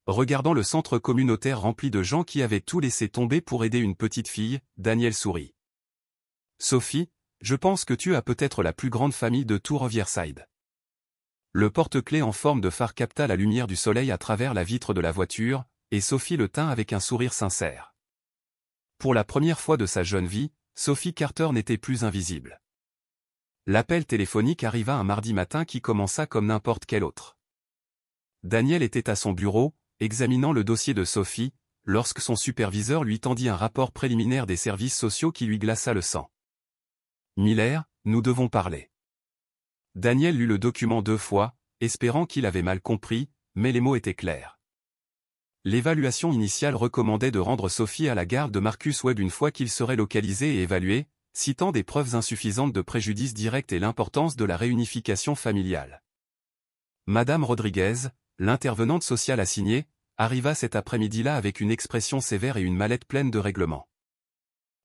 Regardant le centre communautaire rempli de gens qui avaient tout laissé tomber pour aider une petite fille, Daniel sourit. « Sophie, je pense que tu as peut-être la plus grande famille de tout Riverside. » Le porte-clés en forme de phare capta la lumière du soleil à travers la vitre de la voiture, et Sophie le tint avec un sourire sincère. Pour la première fois de sa jeune vie, Sophie Carter n'était plus invisible. L'appel téléphonique arriva un mardi matin qui commença comme n'importe quel autre. Daniel était à son bureau, examinant le dossier de Sophie, lorsque son superviseur lui tendit un rapport préliminaire des services sociaux qui lui glaça le sang. « Miller, nous devons parler. » Daniel lut le document 2 fois, espérant qu'il avait mal compris, mais les mots étaient clairs. L'évaluation initiale recommandait de rendre Sophie à la garde de Marcus Webb une fois qu'il serait localisé et évalué, citant des preuves insuffisantes de préjudice direct et l'importance de la réunification familiale. Madame Rodriguez, l'intervenante sociale assignée, arriva cet après-midi-là avec une expression sévère et une mallette pleine de règlements.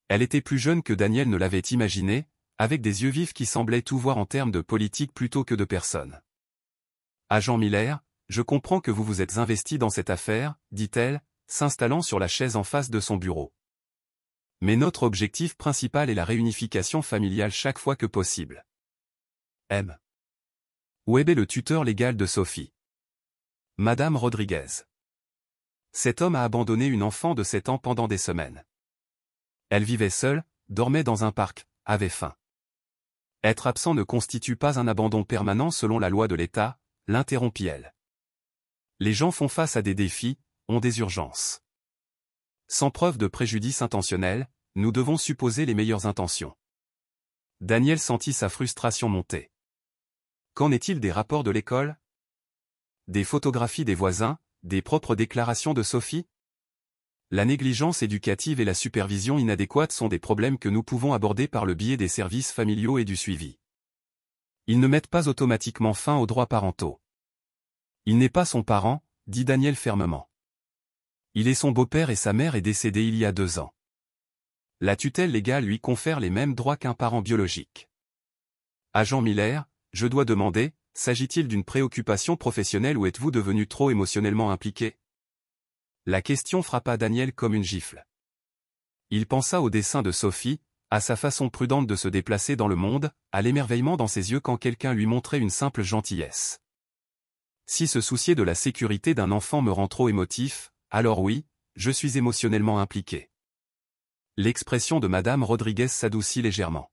Elle était plus jeune que Daniel ne l'avait imaginé, avec des yeux vifs qui semblaient tout voir en termes de politique plutôt que de personnes. « Agent Miller, je comprends que vous vous êtes investi dans cette affaire, dit-elle, s'installant sur la chaise en face de son bureau. Mais notre objectif principal est la réunification familiale chaque fois que possible. M. Webb est le tuteur légal de Sophie. Madame Rodriguez. Cet homme a abandonné une enfant de 7 ans pendant des semaines. Elle vivait seule, dormait dans un parc, avait faim. Être absent ne constitue pas un abandon permanent selon la loi de l'État, l'interrompit-elle. Les gens font face à des défis, ont des urgences. Sans preuve de préjudice intentionnel, nous devons supposer les meilleures intentions. Daniel sentit sa frustration monter. Qu'en est-il des rapports de l'école? Des photographies des voisins, des propres déclarations de Sophie? La négligence éducative et la supervision inadéquate sont des problèmes que nous pouvons aborder par le biais des services familiaux et du suivi. Ils ne mettent pas automatiquement fin aux droits parentaux. Il n'est pas son parent, dit Daniel fermement. Il est son beau-père et sa mère est décédée il y a 2 ans. La tutelle légale lui confère les mêmes droits qu'un parent biologique. Agent Miller, je dois demander, s'agit-il d'une préoccupation professionnelle ou êtes-vous devenu trop émotionnellement impliqué? La question frappa Daniel comme une gifle. Il pensa au dessin de Sophie, à sa façon prudente de se déplacer dans le monde, à l'émerveillement dans ses yeux quand quelqu'un lui montrait une simple gentillesse. Si se soucier de la sécurité d'un enfant me rend trop émotif, alors oui, je suis émotionnellement impliqué. L'expression de Madame Rodriguez s'adoucit légèrement.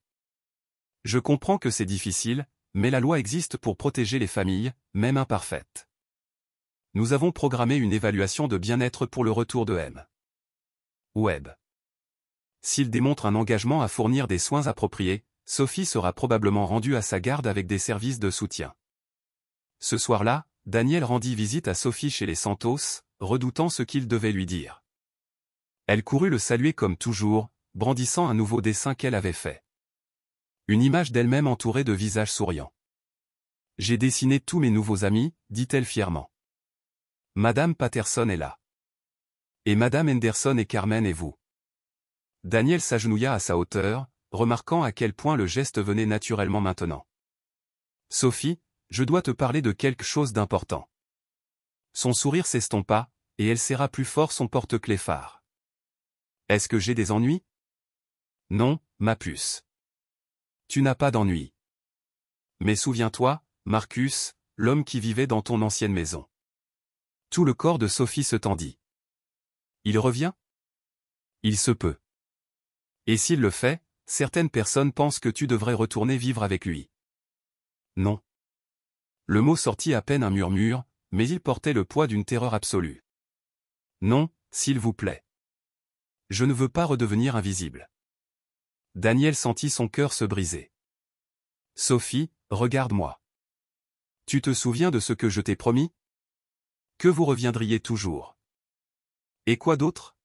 Je comprends que c'est difficile, mais la loi existe pour protéger les familles, même imparfaites. Nous avons programmé une évaluation de bien-être pour le retour de M. Webb. S'il démontre un engagement à fournir des soins appropriés, Sophie sera probablement rendue à sa garde avec des services de soutien. Ce soir-là, Daniel rendit visite à Sophie chez les Santos, redoutant ce qu'il devait lui dire. Elle courut le saluer comme toujours, brandissant un nouveau dessin qu'elle avait fait. Une image d'elle-même entourée de visages souriants. « J'ai dessiné tous mes nouveaux amis, dit-elle fièrement. Madame Patterson est là. Et Madame Henderson et Carmen et vous. » Daniel s'agenouilla à sa hauteur, remarquant à quel point le geste venait naturellement maintenant. « Sophie, je dois te parler de quelque chose d'important. » Son sourire s'estompa, et elle serra plus fort son porte-clés phare. « Est-ce que j'ai des ennuis? » « Non, ma puce. Tu n'as pas d'ennuis. Mais souviens-toi, Marcus, l'homme qui vivait dans ton ancienne maison. » Tout le corps de Sophie se tendit. « Il revient? » Il se peut. Et s'il le fait, certaines personnes pensent que tu devrais retourner vivre avec lui. Non. Le mot sortit à peine un murmure, mais il portait le poids d'une terreur absolue. Non, s'il vous plaît. Je ne veux pas redevenir invisible. Daniel sentit son cœur se briser. Sophie, regarde-moi. Tu te souviens de ce que je t'ai promis? Que vous reviendriez toujours. Et quoi d'autre?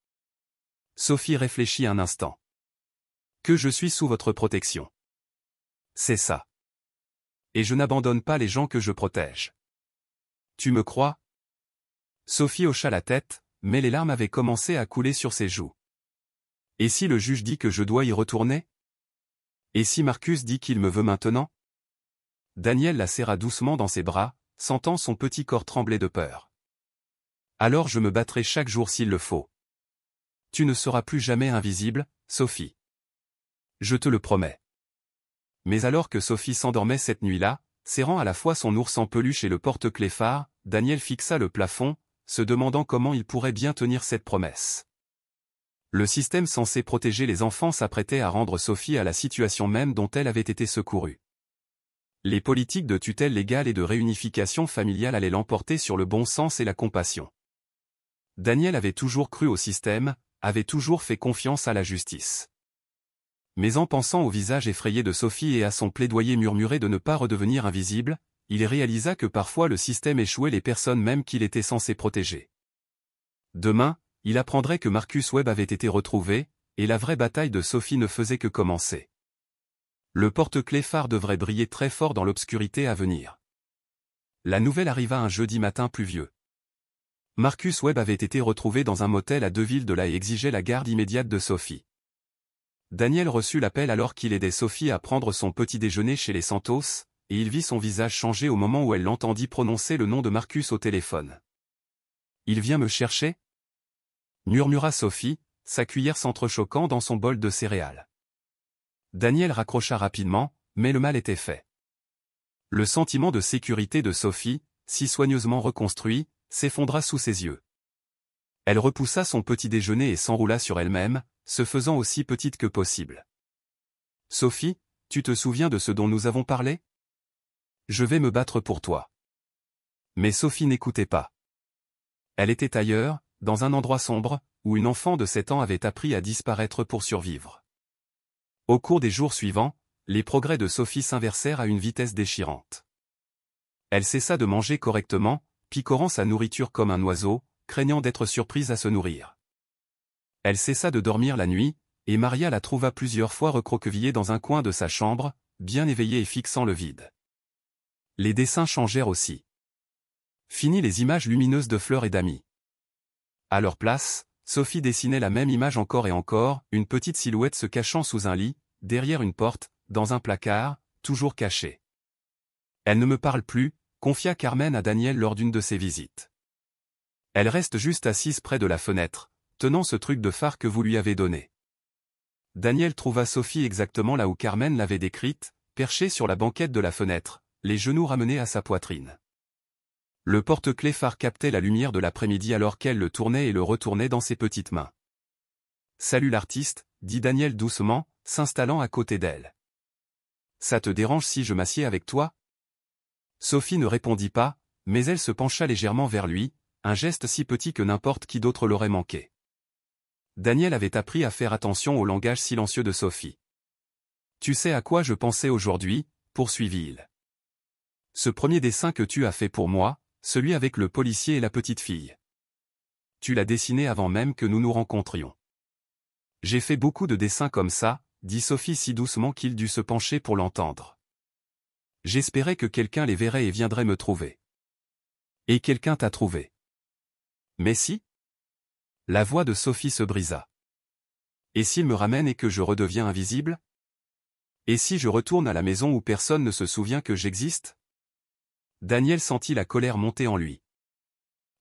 Sophie réfléchit un instant. Que je suis sous votre protection. C'est ça. Et je n'abandonne pas les gens que je protège. Tu me crois? Sophie hocha la tête, mais les larmes avaient commencé à couler sur ses joues. Et si le juge dit que je dois y retourner? Et si Marcus dit qu'il me veut maintenant? Daniel la serra doucement dans ses bras, sentant son petit corps trembler de peur. Alors je me battrai chaque jour s'il le faut. Tu ne seras plus jamais invisible, Sophie. Je te le promets. Mais alors que Sophie s'endormait cette nuit-là, serrant à la fois son ours en peluche et le porte-clés phare, Daniel fixa le plafond, se demandant comment il pourrait bien tenir cette promesse. Le système censé protéger les enfants s'apprêtait à rendre Sophie à la situation même dont elle avait été secourue. Les politiques de tutelle légale et de réunification familiale allaient l'emporter sur le bon sens et la compassion. Daniel avait toujours cru au système, avait toujours fait confiance à la justice. Mais en pensant au visage effrayé de Sophie et à son plaidoyer murmuré de ne pas redevenir invisible, il réalisa que parfois le système échouait les personnes même qu'il était censé protéger. Demain, il apprendrait que Marcus Webb avait été retrouvé, et la vraie bataille de Sophie ne faisait que commencer. Le porte-clés phare devrait briller très fort dans l'obscurité à venir. La nouvelle arriva un jeudi matin pluvieux. Marcus Webb avait été retrouvé dans un motel à 2 villes de là et exigeait la garde immédiate de Sophie. Daniel reçut l'appel alors qu'il aidait Sophie à prendre son petit déjeuner chez les Santos, et il vit son visage changer au moment où elle l'entendit prononcer le nom de Marcus au téléphone. « Il vient me chercher ?» murmura Sophie, sa cuillère s'entrechoquant dans son bol de céréales. Daniel raccrocha rapidement, mais le mal était fait. Le sentiment de sécurité de Sophie, si soigneusement reconstruit, s'effondra sous ses yeux. Elle repoussa son petit déjeuner et s'enroula sur elle-même, se faisant aussi petite que possible. « Sophie, tu te souviens de ce dont nous avons parlé? Je vais me battre pour toi. » Mais Sophie n'écoutait pas. Elle était ailleurs, dans un endroit sombre, où une enfant de 7 ans avait appris à disparaître pour survivre. Au cours des jours suivants, les progrès de Sophie s'inversèrent à une vitesse déchirante. Elle cessa de manger correctement, picorant sa nourriture comme un oiseau, craignant d'être surprise à se nourrir. Elle cessa de dormir la nuit, et Maria la trouva plusieurs fois recroquevillée dans un coin de sa chambre, bien éveillée et fixant le vide. Les dessins changèrent aussi. Fini les images lumineuses de fleurs et d'amis. À leur place, Sophie dessinait la même image encore et encore, une petite silhouette se cachant sous un lit, derrière une porte, dans un placard, toujours caché. Elle ne me parle plus, confia Carmen à Daniel lors d'une de ses visites. Elle reste juste assise près de la fenêtre, tenant ce truc de phare que vous lui avez donné. Daniel trouva Sophie exactement là où Carmen l'avait décrite, perchée sur la banquette de la fenêtre, les genoux ramenés à sa poitrine. Le porte-clés phare captait la lumière de l'après-midi alors qu'elle le tournait et le retournait dans ses petites mains. « Salut l'artiste », dit Daniel doucement, s'installant à côté d'elle. « Ça te dérange si je m'assieds avec toi ?» Sophie ne répondit pas, mais elle se pencha légèrement vers lui, un geste si petit que n'importe qui d'autre l'aurait manqué. Daniel avait appris à faire attention au langage silencieux de Sophie. « Tu sais à quoi je pensais aujourd'hui ?» poursuivit-il. « Ce premier dessin que tu as fait pour moi, celui avec le policier et la petite fille. Tu l'as dessiné avant même que nous nous rencontrions. » « J'ai fait beaucoup de dessins comme ça, » dit Sophie si doucement qu'il dut se pencher pour l'entendre. « J'espérais que quelqu'un les verrait et viendrait me trouver. » « Et quelqu'un t'a trouvé. »« Mais si ?» La voix de Sophie se brisa. « Et s'il me ramène et que je redeviens invisible? Et si je retourne à la maison où personne ne se souvient que j'existe ?» Daniel sentit la colère monter en lui.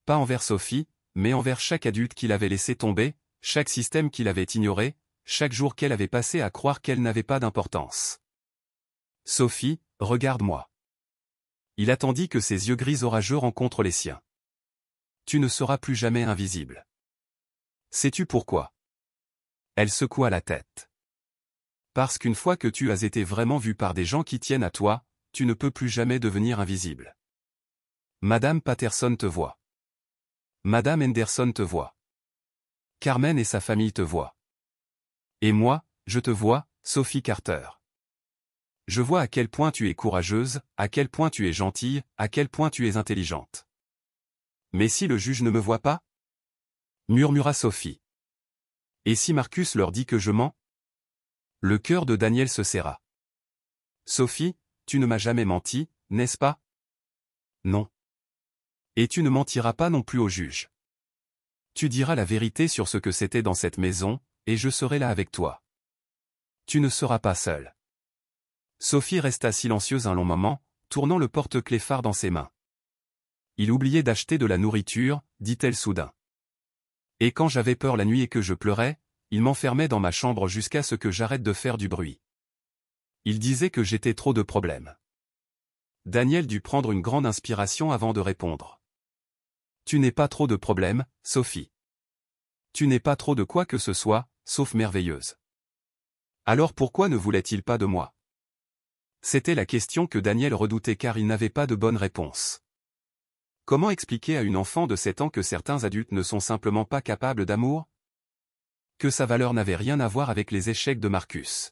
Pas envers Sophie, mais envers chaque adulte qu'il avait laissé tomber, chaque système qu'il avait ignoré, chaque jour qu'elle avait passé à croire qu'elle n'avait pas d'importance. « Sophie, regarde-moi. » Il attendit que ses yeux gris orageux rencontrent les siens. « Tu ne seras plus jamais invisible. » Sais-tu pourquoi? Elle secoua la tête. Parce qu'une fois que tu as été vraiment vu par des gens qui tiennent à toi, tu ne peux plus jamais devenir invisible. Madame Patterson te voit. Madame Henderson te voit. Carmen et sa famille te voient. Et moi, je te vois, Sophie Carter. Je vois à quel point tu es courageuse, à quel point tu es gentille, à quel point tu es intelligente. Mais si le juge ne me voit pas? Murmura Sophie. Et si Marcus leur dit que je mens? Le cœur de Daniel se serra. Sophie, tu ne m'as jamais menti, n'est-ce pas? Non. Et tu ne mentiras pas non plus au juge. Tu diras la vérité sur ce que c'était dans cette maison, et je serai là avec toi. Tu ne seras pas seule. Sophie resta silencieuse un long moment, tournant le porte-clés phare dans ses mains. Il oubliait d'acheter de la nourriture, dit-elle soudain. Et quand j'avais peur la nuit et que je pleurais, il m'enfermait dans ma chambre jusqu'à ce que j'arrête de faire du bruit. Il disait que j'étais trop de problèmes. Daniel dut prendre une grande inspiration avant de répondre. Tu n'es pas trop de problèmes, Sophie. Tu n'es pas trop de quoi que ce soit, sauf merveilleuse. Alors pourquoi ne voulait-il pas de moi? C'était la question que Daniel redoutait car il n'avait pas de bonne réponse. Comment expliquer à une enfant de 7 ans que certains adultes ne sont simplement pas capables d'amour? Que sa valeur n'avait rien à voir avec les échecs de Marcus.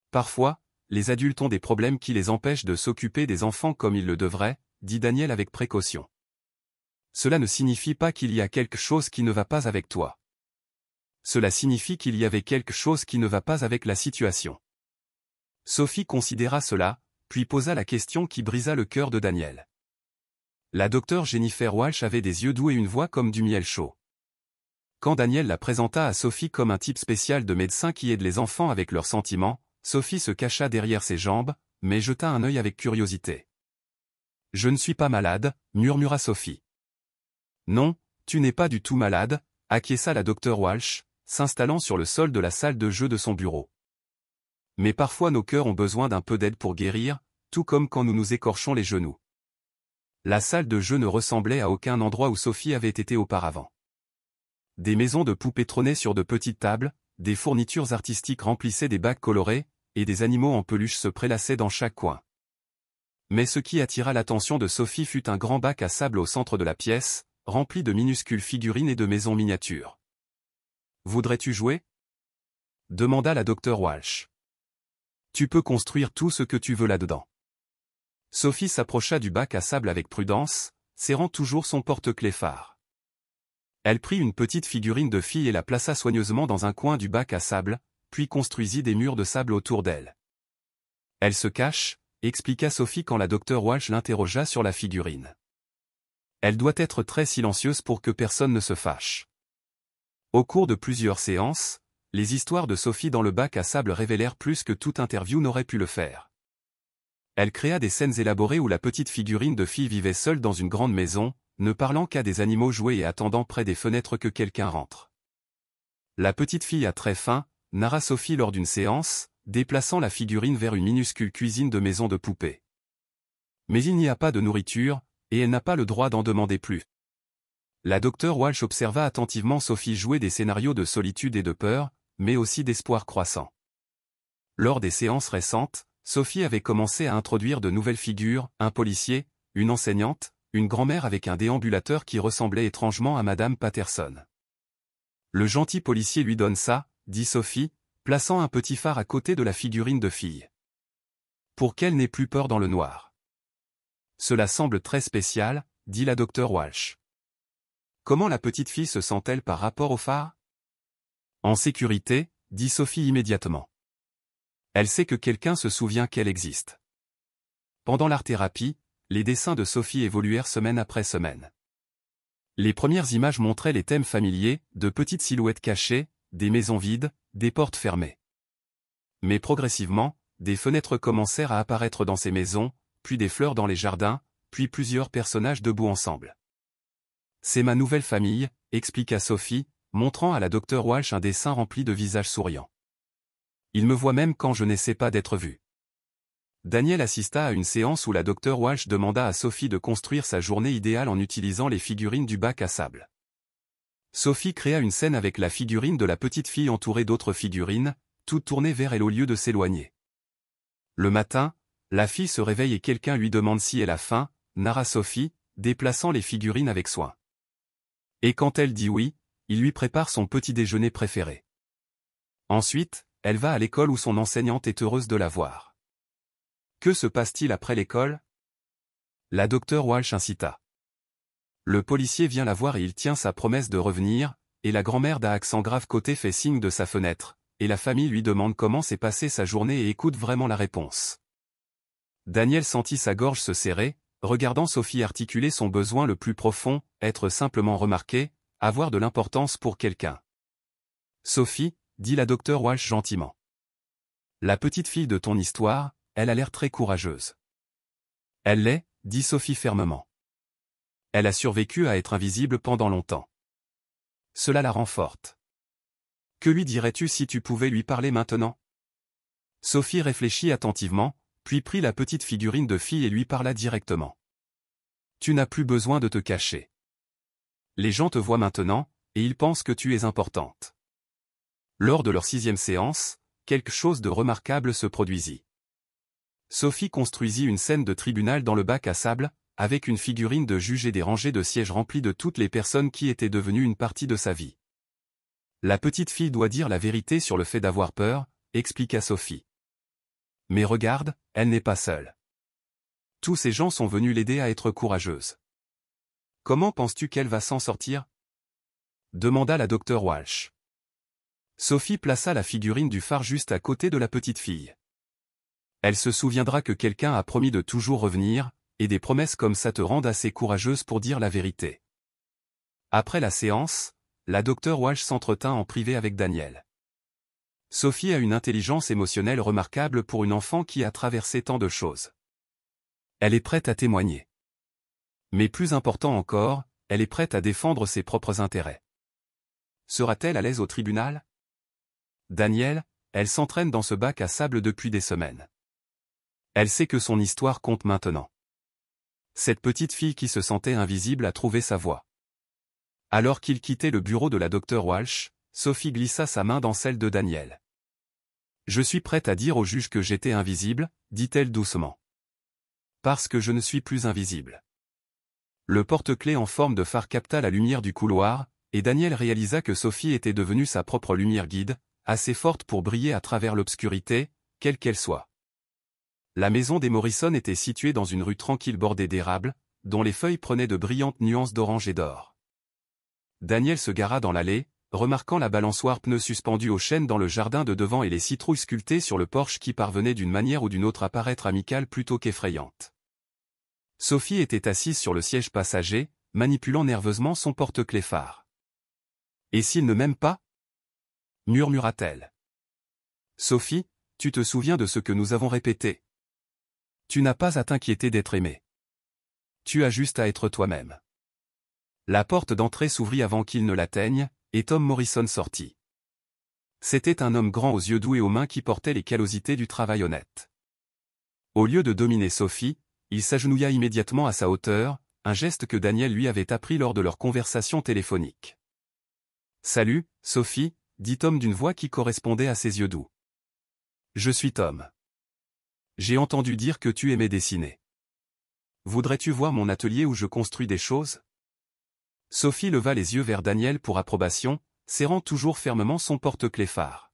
Parfois, les adultes ont des problèmes qui les empêchent de s'occuper des enfants comme ils le devraient, dit Daniel avec précaution. Cela ne signifie pas qu'il y a quelque chose qui ne va pas avec toi. Cela signifie qu'il y avait quelque chose qui ne va pas avec la situation. Sophie considéra cela, puis posa la question qui brisa le cœur de Daniel. La docteure Jennifer Walsh avait des yeux doux et une voix comme du miel chaud. Quand Daniel la présenta à Sophie comme un type spécial de médecin qui aide les enfants avec leurs sentiments, Sophie se cacha derrière ses jambes, mais jeta un œil avec curiosité. « Je ne suis pas malade, » murmura Sophie. « Non, tu n'es pas du tout malade, » acquiesça la docteure Walsh, s'installant sur le sol de la salle de jeu de son bureau. Mais parfois nos cœurs ont besoin d'un peu d'aide pour guérir, tout comme quand nous nous écorchons les genoux. La salle de jeu ne ressemblait à aucun endroit où Sophie avait été auparavant. Des maisons de poupées trônaient sur de petites tables, des fournitures artistiques remplissaient des bacs colorés, et des animaux en peluche se prélassaient dans chaque coin. Mais ce qui attira l'attention de Sophie fut un grand bac à sable au centre de la pièce, rempli de minuscules figurines et de maisons miniatures. « Voudrais-tu jouer ?» demanda la docteure Walsh. « Tu peux construire tout ce que tu veux là-dedans. » Sophie s'approcha du bac à sable avec prudence, serrant toujours son porte-clés phare. Elle prit une petite figurine de fille et la plaça soigneusement dans un coin du bac à sable, puis construisit des murs de sable autour d'elle. Elle se cache, expliqua Sophie quand la docteure Walsh l'interrogea sur la figurine. Elle doit être très silencieuse pour que personne ne se fâche. Au cours de plusieurs séances, les histoires de Sophie dans le bac à sable révélèrent plus que toute interview n'aurait pu le faire. Elle créa des scènes élaborées où la petite figurine de fille vivait seule dans une grande maison, ne parlant qu'à des animaux joués et attendant près des fenêtres que quelqu'un rentre. La petite fille a très faim, narra Sophie lors d'une séance, déplaçant la figurine vers une minuscule cuisine de maison de poupée. Mais il n'y a pas de nourriture, et elle n'a pas le droit d'en demander plus. La docteure Walsh observa attentivement Sophie jouer des scénarios de solitude et de peur, mais aussi d'espoir croissant. Lors des séances récentes, Sophie avait commencé à introduire de nouvelles figures, un policier, une enseignante, une grand-mère avec un déambulateur qui ressemblait étrangement à Madame Patterson. Le gentil policier lui donne ça, dit Sophie, plaçant un petit phare à côté de la figurine de fille. Pour qu'elle n'ait plus peur dans le noir. Cela semble très spécial, dit la docteure Walsh. Comment la petite fille se sent-elle par rapport au phare? En sécurité, dit Sophie immédiatement. Elle sait que quelqu'un se souvient qu'elle existe. Pendant l'art-thérapie, les dessins de Sophie évoluèrent semaine après semaine. Les premières images montraient les thèmes familiers, de petites silhouettes cachées, des maisons vides, des portes fermées. Mais progressivement, des fenêtres commencèrent à apparaître dans ces maisons, puis des fleurs dans les jardins, puis plusieurs personnages debout ensemble. C'est ma nouvelle famille, expliqua Sophie, montrant à la docteure Walsh un dessin rempli de visages souriants. Il me voit même quand je n'essaie pas d'être vu. Daniel assista à une séance où la docteure Walsh demanda à Sophie de construire sa journée idéale en utilisant les figurines du bac à sable. Sophie créa une scène avec la figurine de la petite fille entourée d'autres figurines, toutes tournées vers elle au lieu de s'éloigner. Le matin, la fille se réveille et quelqu'un lui demande si elle a faim, narra Sophie, déplaçant les figurines avec soin. Et quand elle dit oui, il lui prépare son petit déjeuner préféré. Ensuite, elle va à l'école où son enseignante est heureuse de la voir. Que se passe-t-il après l'école? La docteure Walsh incita. Le policier vient la voir et il tient sa promesse de revenir, et la grand-mère d'un accent grave côté fait signe de sa fenêtre, et la famille lui demande comment s'est passée sa journée et écoute vraiment la réponse. Daniel sentit sa gorge se serrer, regardant Sophie articuler son besoin le plus profond, être simplement remarqué, avoir de l'importance pour quelqu'un. Sophie, dit la docteure Walsh gentiment. La petite fille de ton histoire, elle a l'air très courageuse. Elle l'est, dit Sophie fermement. Elle a survécu à être invisible pendant longtemps. Cela la rend forte. Que lui dirais-tu si tu pouvais lui parler maintenant? Sophie réfléchit attentivement, puis prit la petite figurine de fille et lui parla directement. Tu n'as plus besoin de te cacher. Les gens te voient maintenant, et ils pensent que tu es importante. Lors de leur 6e séance, quelque chose de remarquable se produisit. Sophie construisit une scène de tribunal dans le bac à sable, avec une figurine de juge et des rangées de sièges remplis de toutes les personnes qui étaient devenues une partie de sa vie. La petite fille doit dire la vérité sur le fait d'avoir peur, expliqua Sophie. Mais regarde, elle n'est pas seule. Tous ces gens sont venus l'aider à être courageuse. Comment penses-tu qu'elle va s'en sortir? Demanda la docteure Walsh. Sophie plaça la figurine du phare juste à côté de la petite fille. Elle se souviendra que quelqu'un a promis de toujours revenir, et des promesses comme ça te rendent assez courageuse pour dire la vérité. Après la séance, la docteure Walsh s'entretint en privé avec Daniel. Sophie a une intelligence émotionnelle remarquable pour une enfant qui a traversé tant de choses. Elle est prête à témoigner. Mais plus important encore, elle est prête à défendre ses propres intérêts. Sera-t-elle à l'aise au tribunal? Daniel, elle s'entraîne dans ce bac à sable depuis des semaines. Elle sait que son histoire compte maintenant. Cette petite fille qui se sentait invisible a trouvé sa voie. Alors qu'il quittait le bureau de la docteure Walsh, Sophie glissa sa main dans celle de Daniel. « Je suis prête à dire au juge que j'étais invisible, dit-elle doucement. Parce que je ne suis plus invisible. » Le porte-clés en forme de phare capta la lumière du couloir, et Daniel réalisa que Sophie était devenue sa propre lumière guide, assez forte pour briller à travers l'obscurité, quelle qu'elle soit. La maison des Morrison était située dans une rue tranquille bordée d'érables, dont les feuilles prenaient de brillantes nuances d'orange et d'or. Daniel se gara dans l'allée, remarquant la balançoire pneu suspendue aux chênes dans le jardin de devant et les citrouilles sculptées sur le porche qui parvenaient d'une manière ou d'une autre à paraître amicales plutôt qu'effrayantes. Sophie était assise sur le siège passager, manipulant nerveusement son porte-clés phare. « Et s'il ne m'aime pas ?» murmura-t-elle. « Sophie, tu te souviens de ce que nous avons répété. Tu n'as pas à t'inquiéter d'être aimé. Tu as juste à être toi-même. » La porte d'entrée s'ouvrit avant qu'il ne l'atteigne, et Tom Morrison sortit. C'était un homme grand aux yeux doux et aux mains qui portait les callosités du travail honnête. Au lieu de dominer Sophie, il s'agenouilla immédiatement à sa hauteur, un geste que Daniel lui avait appris lors de leur conversation téléphonique. « Salut, Sophie » dit Tom d'une voix qui correspondait à ses yeux doux. « Je suis Tom. J'ai entendu dire que tu aimais dessiner. Voudrais-tu voir mon atelier où je construis des choses ?» Sophie leva les yeux vers Daniel pour approbation, serrant toujours fermement son porte-clés phare.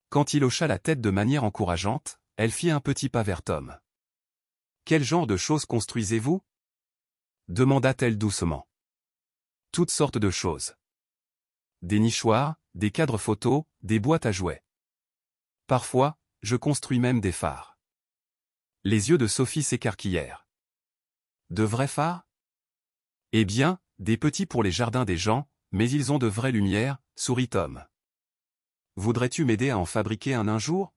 Quand il hocha la tête de manière encourageante, elle fit un petit pas vers Tom. « Quel genre de choses construisez-vous » demanda-t-elle doucement. « Toutes sortes de choses. Des nichoirs, des cadres photos, des boîtes à jouets. Parfois, je construis même des phares. » Les yeux de Sophie s'écarquillèrent. « De vrais phares ? Eh bien, des petits pour les jardins des gens, mais ils ont de vraies lumières, sourit Tom. Voudrais-tu m'aider à en fabriquer un jour ?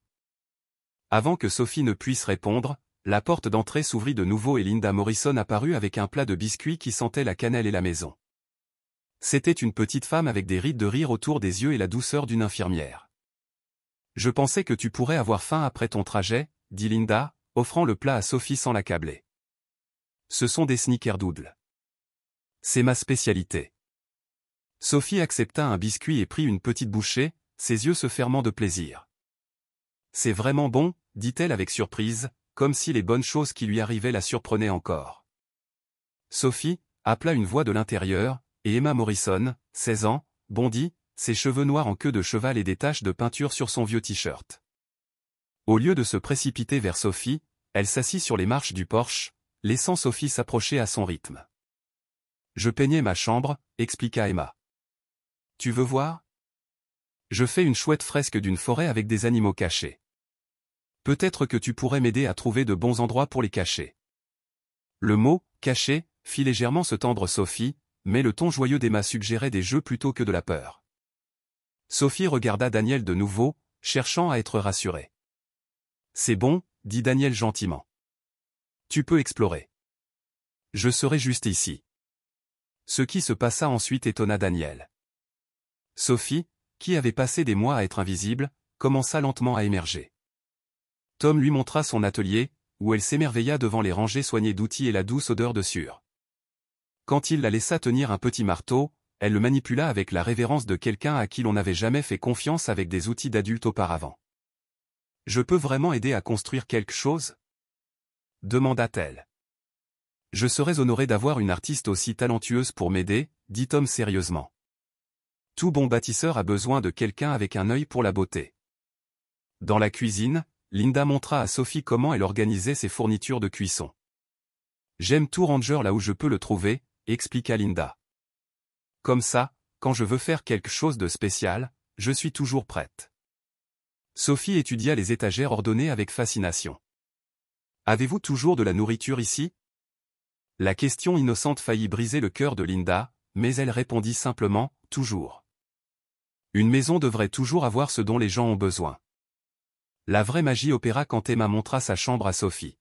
Avant que Sophie ne puisse répondre, la porte d'entrée s'ouvrit de nouveau et Linda Morrison apparut avec un plat de biscuits qui sentait la cannelle et la maison. C'était une petite femme avec des rides de rire autour des yeux et la douceur d'une infirmière. « Je pensais que tu pourrais avoir faim après ton trajet, » dit Linda, offrant le plat à Sophie sans l'accabler. « Ce sont des snickerdoodles. C'est ma spécialité. » Sophie accepta un biscuit et prit une petite bouchée, ses yeux se fermant de plaisir. « C'est vraiment bon, » dit-elle avec surprise, comme si les bonnes choses qui lui arrivaient la surprenaient encore. Sophie, appela une voix de l'intérieur, et Emma Morrison, 16 ans, bondit, ses cheveux noirs en queue de cheval et des taches de peinture sur son vieux t-shirt. Au lieu de se précipiter vers Sophie, elle s'assit sur les marches du porche, laissant Sophie s'approcher à son rythme. « Je peignais ma chambre », expliqua Emma. « Tu veux voir ? Je fais une chouette fresque d'une forêt avec des animaux cachés. Peut-être que tu pourrais m'aider à trouver de bons endroits pour les cacher. » Le mot « cacher » fit légèrement se tendre Sophie, mais le ton joyeux d'Emma suggérait des jeux plutôt que de la peur. Sophie regarda Daniel de nouveau, cherchant à être rassurée. « C'est bon, » dit Daniel gentiment. « Tu peux explorer. Je serai juste ici. » Ce qui se passa ensuite étonna Daniel. Sophie, qui avait passé des mois à être invisible, commença lentement à émerger. Tom lui montra son atelier, où elle s'émerveilla devant les rangées soignées d'outils et la douce odeur de sueur. Quand il la laissa tenir un petit marteau, elle le manipula avec la révérence de quelqu'un à qui l'on n'avait jamais fait confiance avec des outils d'adulte auparavant. « Je peux vraiment aider à construire quelque chose ?» demanda-t-elle. « Je serais honoré d'avoir une artiste aussi talentueuse pour m'aider, » dit Tom sérieusement. « Tout bon bâtisseur a besoin de quelqu'un avec un œil pour la beauté. » Dans la cuisine, Linda montra à Sophie comment elle organisait ses fournitures de cuisson. « J'aime tout ranger là où je peux le trouver, » expliqua Linda. « Comme ça, quand je veux faire quelque chose de spécial, je suis toujours prête. » Sophie étudia les étagères ordonnées avec fascination. « Avez-vous toujours de la nourriture ici ?» La question innocente faillit briser le cœur de Linda, mais elle répondit simplement, « Toujours. » Une maison devrait toujours avoir ce dont les gens ont besoin. La vraie magie opéra quand Emma montra sa chambre à Sophie.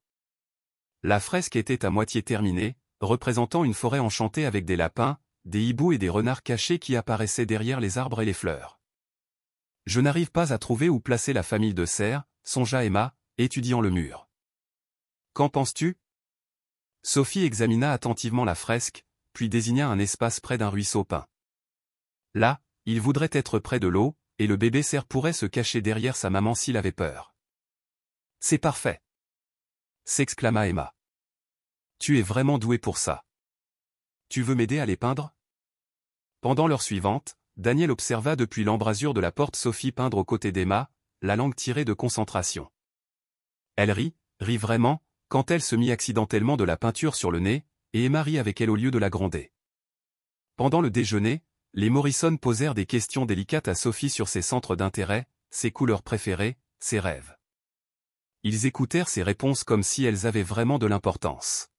La fresque était à moitié terminée, représentant une forêt enchantée avec des lapins, des hiboux et des renards cachés qui apparaissaient derrière les arbres et les fleurs. « Je n'arrive pas à trouver où placer la famille de cerfs, » songea Emma, étudiant le mur. « Qu'en penses-tu » Sophie examina attentivement la fresque, puis désigna un espace près d'un ruisseau peint. Là, il voudrait être près de l'eau, et le bébé cerf pourrait se cacher derrière sa maman s'il avait peur. « C'est parfait !» s'exclama Emma. « Tu es vraiment doué pour ça. Tu veux m'aider à les peindre ?» Pendant l'heure suivante, Daniel observa depuis l'embrasure de la porte Sophie peindre aux côtés d'Emma, la langue tirée de concentration. Elle rit vraiment, quand elle se mit accidentellement de la peinture sur le nez, et Emma rit avec elle au lieu de la gronder. Pendant le déjeuner, les Morrison posèrent des questions délicates à Sophie sur ses centres d'intérêt, ses couleurs préférées, ses rêves. Ils écoutèrent ses réponses comme si elles avaient vraiment de l'importance.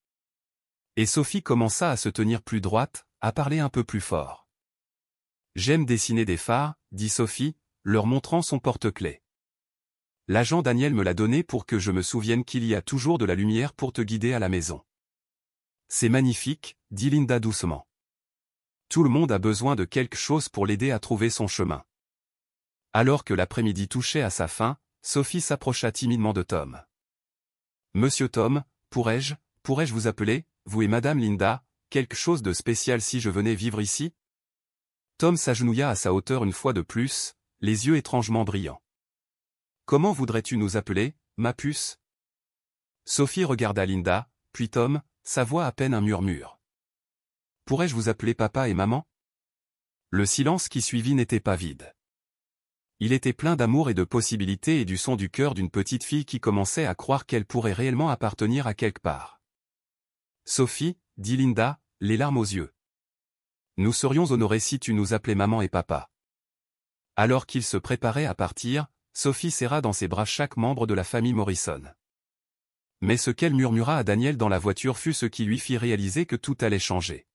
Et Sophie commença à se tenir plus droite, à parler un peu plus fort. « J'aime dessiner des phares, » dit Sophie, leur montrant son porte-clés. « L'agent Daniel me l'a donné pour que je me souvienne qu'il y a toujours de la lumière pour te guider à la maison. »« C'est magnifique, » dit Linda doucement. « Tout le monde a besoin de quelque chose pour l'aider à trouver son chemin. » Alors que l'après-midi touchait à sa fin, Sophie s'approcha timidement de Tom. « Monsieur Tom, pourrais-je vous appeler, vous et Madame Linda, quelque chose de spécial si je venais vivre ici ?» Tom s'agenouilla à sa hauteur une fois de plus, les yeux étrangement brillants. « Comment voudrais-tu nous appeler, ma puce ?» Sophie regarda Linda, puis Tom, sa voix à peine un murmure. « Pourrais-je vous appeler papa et maman ?» Le silence qui suivit n'était pas vide. Il était plein d'amour et de possibilités et du son du cœur d'une petite fille qui commençait à croire qu'elle pourrait réellement appartenir à quelque part. « Sophie, » dit Linda, les larmes aux yeux. « Nous serions honorés si tu nous appelais maman et papa. » Alors qu'ils se préparaient à partir, Sophie serra dans ses bras chaque membre de la famille Morrison. Mais ce qu'elle murmura à Daniel dans la voiture fut ce qui lui fit réaliser que tout allait changer.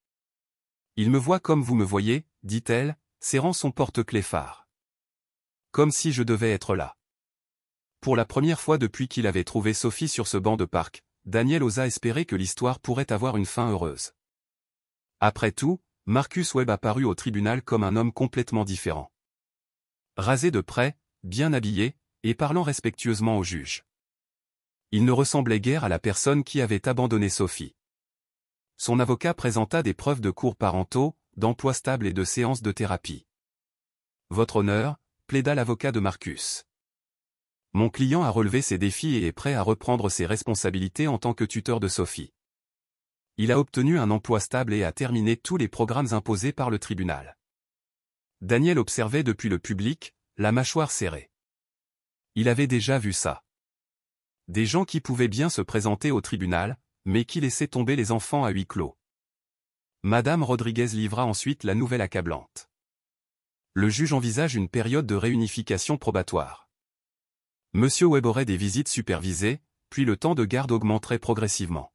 « Il me voit comme vous me voyez, » dit-elle, serrant son porte-clés phare. « Comme si je devais être là. » Pour la première fois depuis qu'il avait trouvé Sophie sur ce banc de parc, Daniel osa espérer que l'histoire pourrait avoir une fin heureuse. Après tout, Marcus Webb apparut au tribunal comme un homme complètement différent. Rasé de près, bien habillé, et parlant respectueusement au juge. Il ne ressemblait guère à la personne qui avait abandonné Sophie. Son avocat présenta des preuves de cours parentaux, d'emploi stable et de séances de thérapie. « Votre honneur », plaida l'avocat de Marcus. « Mon client a relevé ses défis et est prêt à reprendre ses responsabilités en tant que tuteur de Sophie. » Il a obtenu un emploi stable et a terminé tous les programmes imposés par le tribunal. Daniel observait depuis le public, la mâchoire serrée. Il avait déjà vu ça. Des gens qui pouvaient bien se présenter au tribunal, mais qui laissaient tomber les enfants à huis clos. Madame Rodriguez livra ensuite la nouvelle accablante. Le juge envisage une période de réunification probatoire. Monsieur Webb aurait des visites supervisées, puis le temps de garde augmenterait progressivement.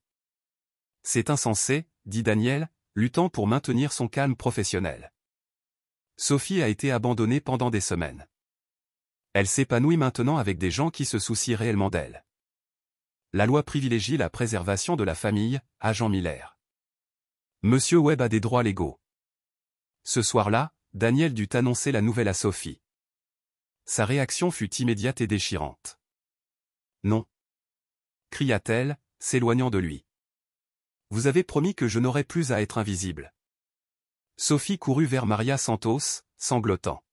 C'est insensé, dit Daniel, luttant pour maintenir son calme professionnel. Sophie a été abandonnée pendant des semaines. Elle s'épanouit maintenant avec des gens qui se soucient réellement d'elle. La loi privilégie la préservation de la famille, agent Miller. Monsieur Webb a des droits légaux. Ce soir-là, Daniel dut annoncer la nouvelle à Sophie. Sa réaction fut immédiate et déchirante. Non, cria-t-elle, s'éloignant de lui. Vous avez promis que je n'aurais plus à être invisible. Sophie courut vers Maria Santos, sanglotant.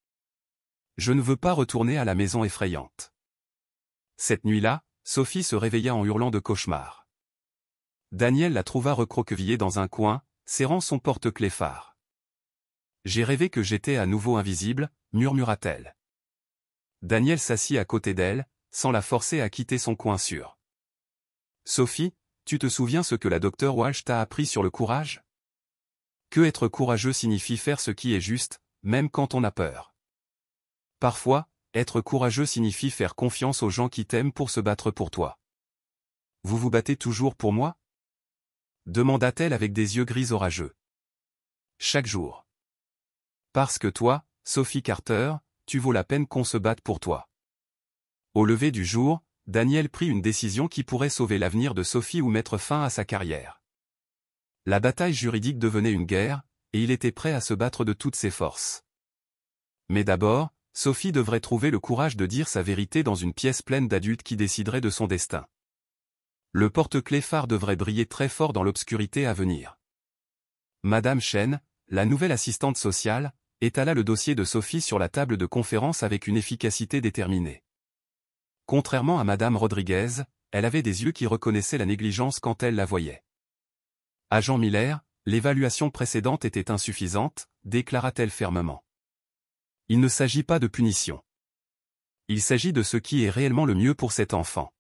Je ne veux pas retourner à la maison effrayante. Cette nuit-là, Sophie se réveilla en hurlant de cauchemar. Daniel la trouva recroquevillée dans un coin, serrant son porte-clés phare. J'ai rêvé que j'étais à nouveau invisible, murmura-t-elle. Daniel s'assit à côté d'elle, sans la forcer à quitter son coin sûr. Sophie, tu te souviens ce que la docteure Walsh t'a appris sur le courage? Que être courageux signifie faire ce qui est juste, même quand on a peur. Parfois, être courageux signifie faire confiance aux gens qui t'aiment pour se battre pour toi. Vous vous battez toujours pour moi? Demanda-t-elle avec des yeux gris orageux. Chaque jour. Parce que toi, Sophie Carter, tu vaux la peine qu'on se batte pour toi. Au lever du jour, Daniel prit une décision qui pourrait sauver l'avenir de Sophie ou mettre fin à sa carrière. La bataille juridique devenait une guerre, et il était prêt à se battre de toutes ses forces. Mais d'abord, Sophie devrait trouver le courage de dire sa vérité dans une pièce pleine d'adultes qui décideraient de son destin. Le porte-clés phare devrait briller très fort dans l'obscurité à venir. Madame Chen, la nouvelle assistante sociale, étala le dossier de Sophie sur la table de conférence avec une efficacité déterminée. Contrairement à Madame Rodriguez, elle avait des yeux qui reconnaissaient la négligence quand elle la voyait. Agent Miller, l'évaluation précédente était insuffisante, déclara-t-elle fermement. Il ne s'agit pas de punition. Il s'agit de ce qui est réellement le mieux pour cet enfant.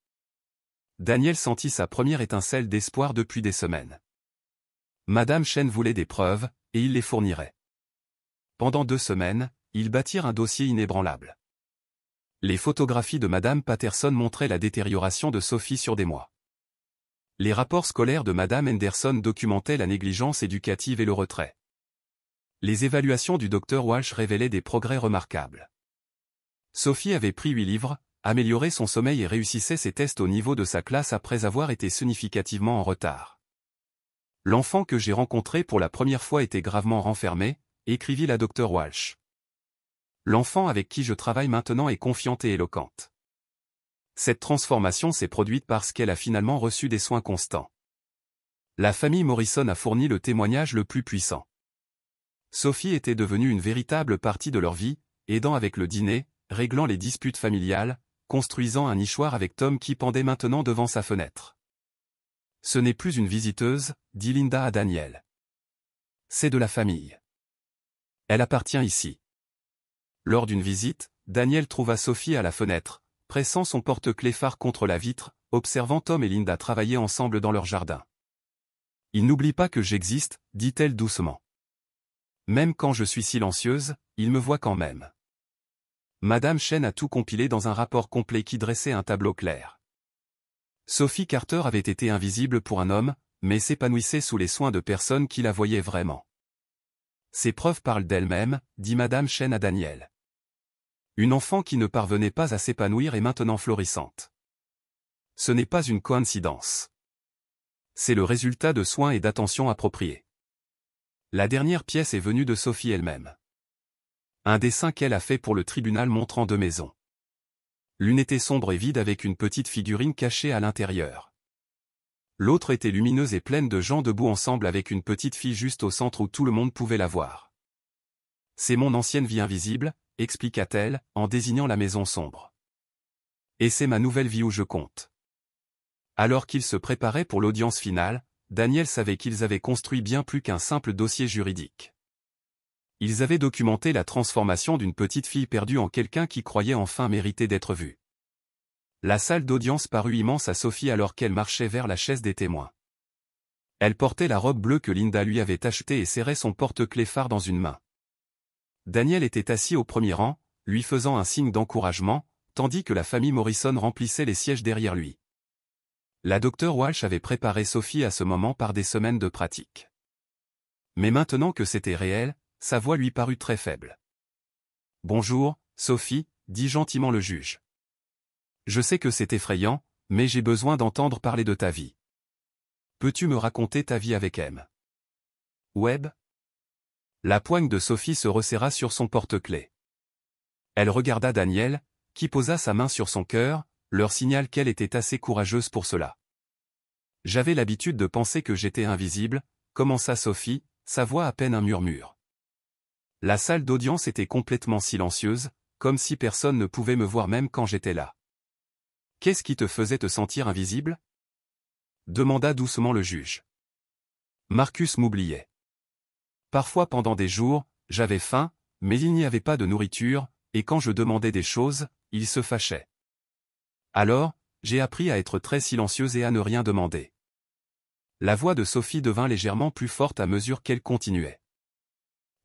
Daniel sentit sa première étincelle d'espoir depuis des semaines. Madame Chen voulait des preuves, et il les fournirait. Pendant 2 semaines, ils bâtirent un dossier inébranlable. Les photographies de Madame Patterson montraient la détérioration de Sophie sur des mois. Les rapports scolaires de Madame Henderson documentaient la négligence éducative et le retrait. Les évaluations du docteur Walsh révélaient des progrès remarquables. Sophie avait pris 8 livres, amélioré son sommeil et réussissait ses tests au niveau de sa classe après avoir été significativement en retard. L'enfant que j'ai rencontré pour la première fois était gravement renfermé, écrivit la docteure Walsh. L'enfant avec qui je travaille maintenant est confiante et éloquente. Cette transformation s'est produite parce qu'elle a finalement reçu des soins constants. La famille Morrison a fourni le témoignage le plus puissant. Sophie était devenue une véritable partie de leur vie, aidant avec le dîner, réglant les disputes familiales, construisant un nichoir avec Tom qui pendait maintenant devant sa fenêtre. Ce n'est plus une visiteuse, dit Linda à Daniel. C'est de la famille. Elle appartient ici. Lors d'une visite, Daniel trouva Sophie à la fenêtre, pressant son porte-clés phare contre la vitre, observant Tom et Linda travailler ensemble dans leur jardin. « Il n'oublie pas que j'existe, dit-elle doucement. Même quand je suis silencieuse, il me voit quand même. » Madame Chen a tout compilé dans un rapport complet qui dressait un tableau clair. Sophie Carter avait été invisible pour un homme, mais s'épanouissait sous les soins de personnes qui la voyaient vraiment. Ces preuves parlent d'elles-mêmes, dit Madame Chen à Daniel. Une enfant qui ne parvenait pas à s'épanouir est maintenant florissante. Ce n'est pas une coïncidence. C'est le résultat de soins et d'attention appropriés. La dernière pièce est venue de Sophie elle-même. Un dessin qu'elle a fait pour le tribunal montrant 2 maisons. L'une était sombre et vide avec une petite figurine cachée à l'intérieur. L'autre était lumineuse et pleine de gens debout ensemble avec une petite fille juste au centre où tout le monde pouvait la voir. C'est mon ancienne vie invisible, expliqua-t-elle, en désignant la maison sombre. Et c'est ma nouvelle vie où je compte. Alors qu'il se préparait pour l'audience finale, Daniel savait qu'ils avaient construit bien plus qu'un simple dossier juridique. Ils avaient documenté la transformation d'une petite fille perdue en quelqu'un qui croyait enfin mériter d'être vu. La salle d'audience parut immense à Sophie alors qu'elle marchait vers la chaise des témoins. Elle portait la robe bleue que Linda lui avait achetée et serrait son porte-clés phare dans une main. Daniel était assis au premier rang, lui faisant un signe d'encouragement, tandis que la famille Morrison remplissait les sièges derrière lui. La docteure Walsh avait préparé Sophie à ce moment par des semaines de pratique. Mais maintenant que c'était réel, sa voix lui parut très faible. « Bonjour, Sophie, » dit gentiment le juge. « Je sais que c'est effrayant, mais j'ai besoin d'entendre parler de ta vie. Peux-tu me raconter ta vie avec M. Webb ?» La poigne de Sophie se resserra sur son porte-clés. Elle regarda Daniel, qui posa sa main sur son cœur, leur signal qu'elle était assez courageuse pour cela. « J'avais l'habitude de penser que j'étais invisible, » commença Sophie, sa voix à peine un murmure. La salle d'audience était complètement silencieuse, comme si personne ne pouvait me voir même quand j'étais là. « Qu'est-ce qui te faisait te sentir invisible ?» demanda doucement le juge. Marcus m'oubliait. Parfois pendant des jours, j'avais faim, mais il n'y avait pas de nourriture, et quand je demandais des choses, il se fâchait. Alors, j'ai appris à être très silencieuse et à ne rien demander. La voix de Sophie devint légèrement plus forte à mesure qu'elle continuait.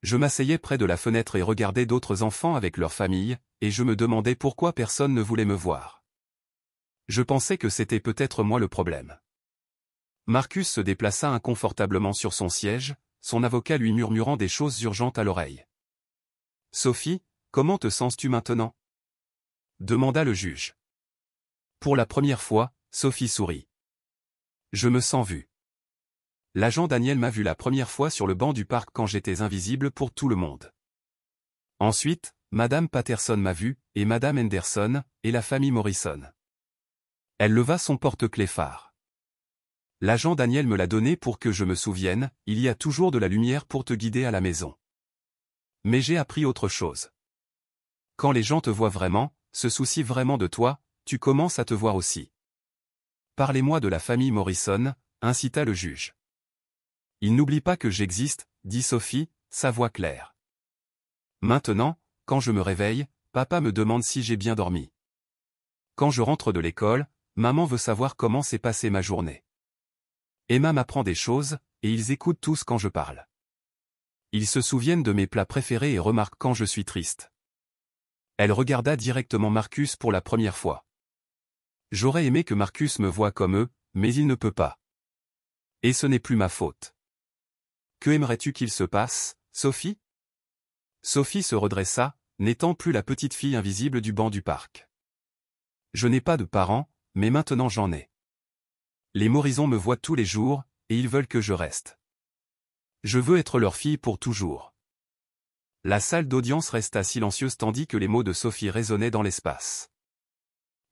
Je m'asseyais près de la fenêtre et regardais d'autres enfants avec leurs familles, et je me demandais pourquoi personne ne voulait me voir. Je pensais que c'était peut-être moi le problème. Marcus se déplaça inconfortablement sur son siège, son avocat lui murmurant des choses urgentes à l'oreille. « Sophie, comment te sens-tu maintenant ?» demanda le juge. Pour la première fois, Sophie sourit. « Je me sens vue. L'agent Daniel m'a vu la première fois sur le banc du parc quand j'étais invisible pour tout le monde. Ensuite, Madame Patterson m'a vu, et Madame Henderson, et la famille Morrison. » Elle leva son porte-clés phare. « L'agent Daniel me l'a donné pour que je me souvienne, il y a toujours de la lumière pour te guider à la maison. Mais j'ai appris autre chose. Quand les gens te voient vraiment, se soucient vraiment de toi, tu commences à te voir aussi. Parlez-moi de la famille Morrison, » incita le juge. « Il n'oublie pas que j'existe, » dit Sophie, sa voix claire. Maintenant, quand je me réveille, papa me demande si j'ai bien dormi. Quand je rentre de l'école, maman veut savoir comment s'est passée ma journée. Emma m'apprend des choses, et ils écoutent tous quand je parle. Ils se souviennent de mes plats préférés et remarquent quand je suis triste. Elle regarda directement Marcus pour la première fois. J'aurais aimé que Marcus me voie comme eux, mais il ne peut pas. Et ce n'est plus ma faute. Que aimerais-tu qu'il se passe, Sophie ? Sophie se redressa, n'étant plus la petite fille invisible du banc du parc. Je n'ai pas de parents, mais maintenant j'en ai. Les Morrison me voient tous les jours, et ils veulent que je reste. Je veux être leur fille pour toujours. La salle d'audience resta silencieuse tandis que les mots de Sophie résonnaient dans l'espace.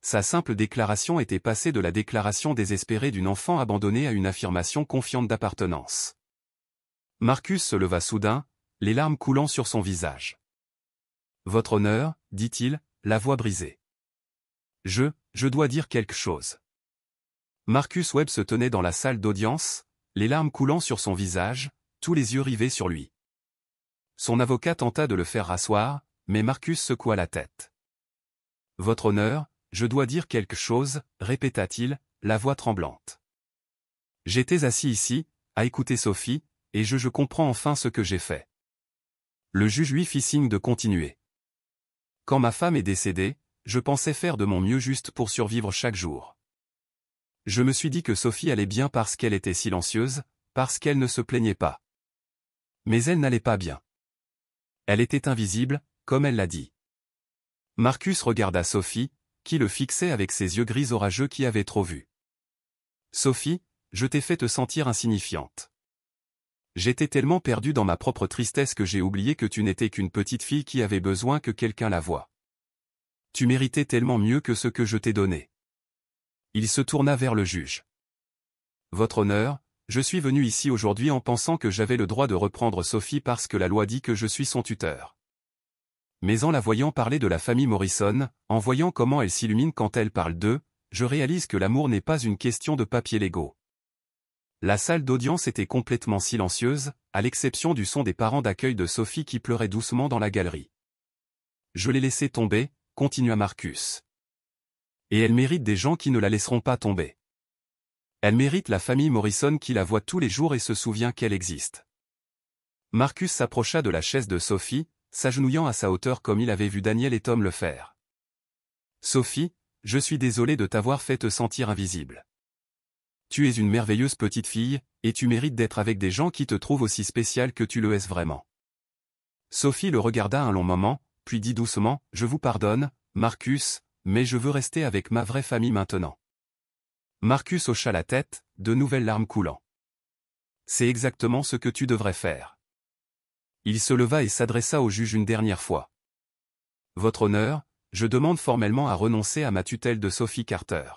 Sa simple déclaration était passée de la déclaration désespérée d'une enfant abandonnée à une affirmation confiante d'appartenance. Marcus se leva soudain, les larmes coulant sur son visage. « Votre honneur, » dit-il, la voix brisée. « Je dois dire quelque chose. » Marcus Webb se tenait dans la salle d'audience, les larmes coulant sur son visage, tous les yeux rivés sur lui. Son avocat tenta de le faire rasseoir, mais Marcus secoua la tête. « Votre honneur, je dois dire quelque chose, » répéta-t-il, la voix tremblante. « J'étais assis ici, à écouter Sophie, et je comprends enfin ce que j'ai fait. » Le juge lui fit signe de continuer. « Quand ma femme est décédée, je pensais faire de mon mieux juste pour survivre chaque jour. Je me suis dit que Sophie allait bien parce qu'elle était silencieuse, parce qu'elle ne se plaignait pas. Mais elle n'allait pas bien. Elle était invisible, comme elle l'a dit. » Marcus regarda Sophie, qui le fixait avec ses yeux gris orageux qui avaient trop vu. « Sophie, je t'ai fait te sentir insignifiante. J'étais tellement perdu dans ma propre tristesse que j'ai oublié que tu n'étais qu'une petite fille qui avait besoin que quelqu'un la voie. Tu méritais tellement mieux que ce que je t'ai donné. » Il se tourna vers le juge. « Votre honneur, je suis venu ici aujourd'hui en pensant que j'avais le droit de reprendre Sophie parce que la loi dit que je suis son tuteur. Mais en la voyant parler de la famille Morrison, en voyant comment elle s'illumine quand elle parle d'eux, je réalise que l'amour n'est pas une question de papiers légaux. La salle d'audience était complètement silencieuse, à l'exception du son des parents d'accueil de Sophie qui pleuraient doucement dans la galerie. Je l'ai laissée tomber, continua Marcus. Et elle mérite des gens qui ne la laisseront pas tomber. Elle mérite la famille Morrison qui la voit tous les jours et se souvient qu'elle existe. Marcus s'approcha de la chaise de Sophie, s'agenouillant à sa hauteur comme il avait vu Daniel et Tom le faire. Sophie, je suis désolé de t'avoir fait te sentir invisible. Tu es une merveilleuse petite fille, et tu mérites d'être avec des gens qui te trouvent aussi spéciale que tu le es vraiment. Sophie le regarda un long moment, puis dit doucement, je vous pardonne, Marcus, mais je veux rester avec ma vraie famille maintenant. Marcus hocha la tête, de nouvelles larmes coulant. C'est exactement ce que tu devrais faire. Il se leva et s'adressa au juge une dernière fois. Votre honneur, je demande formellement à renoncer à ma tutelle de Sophie Carter.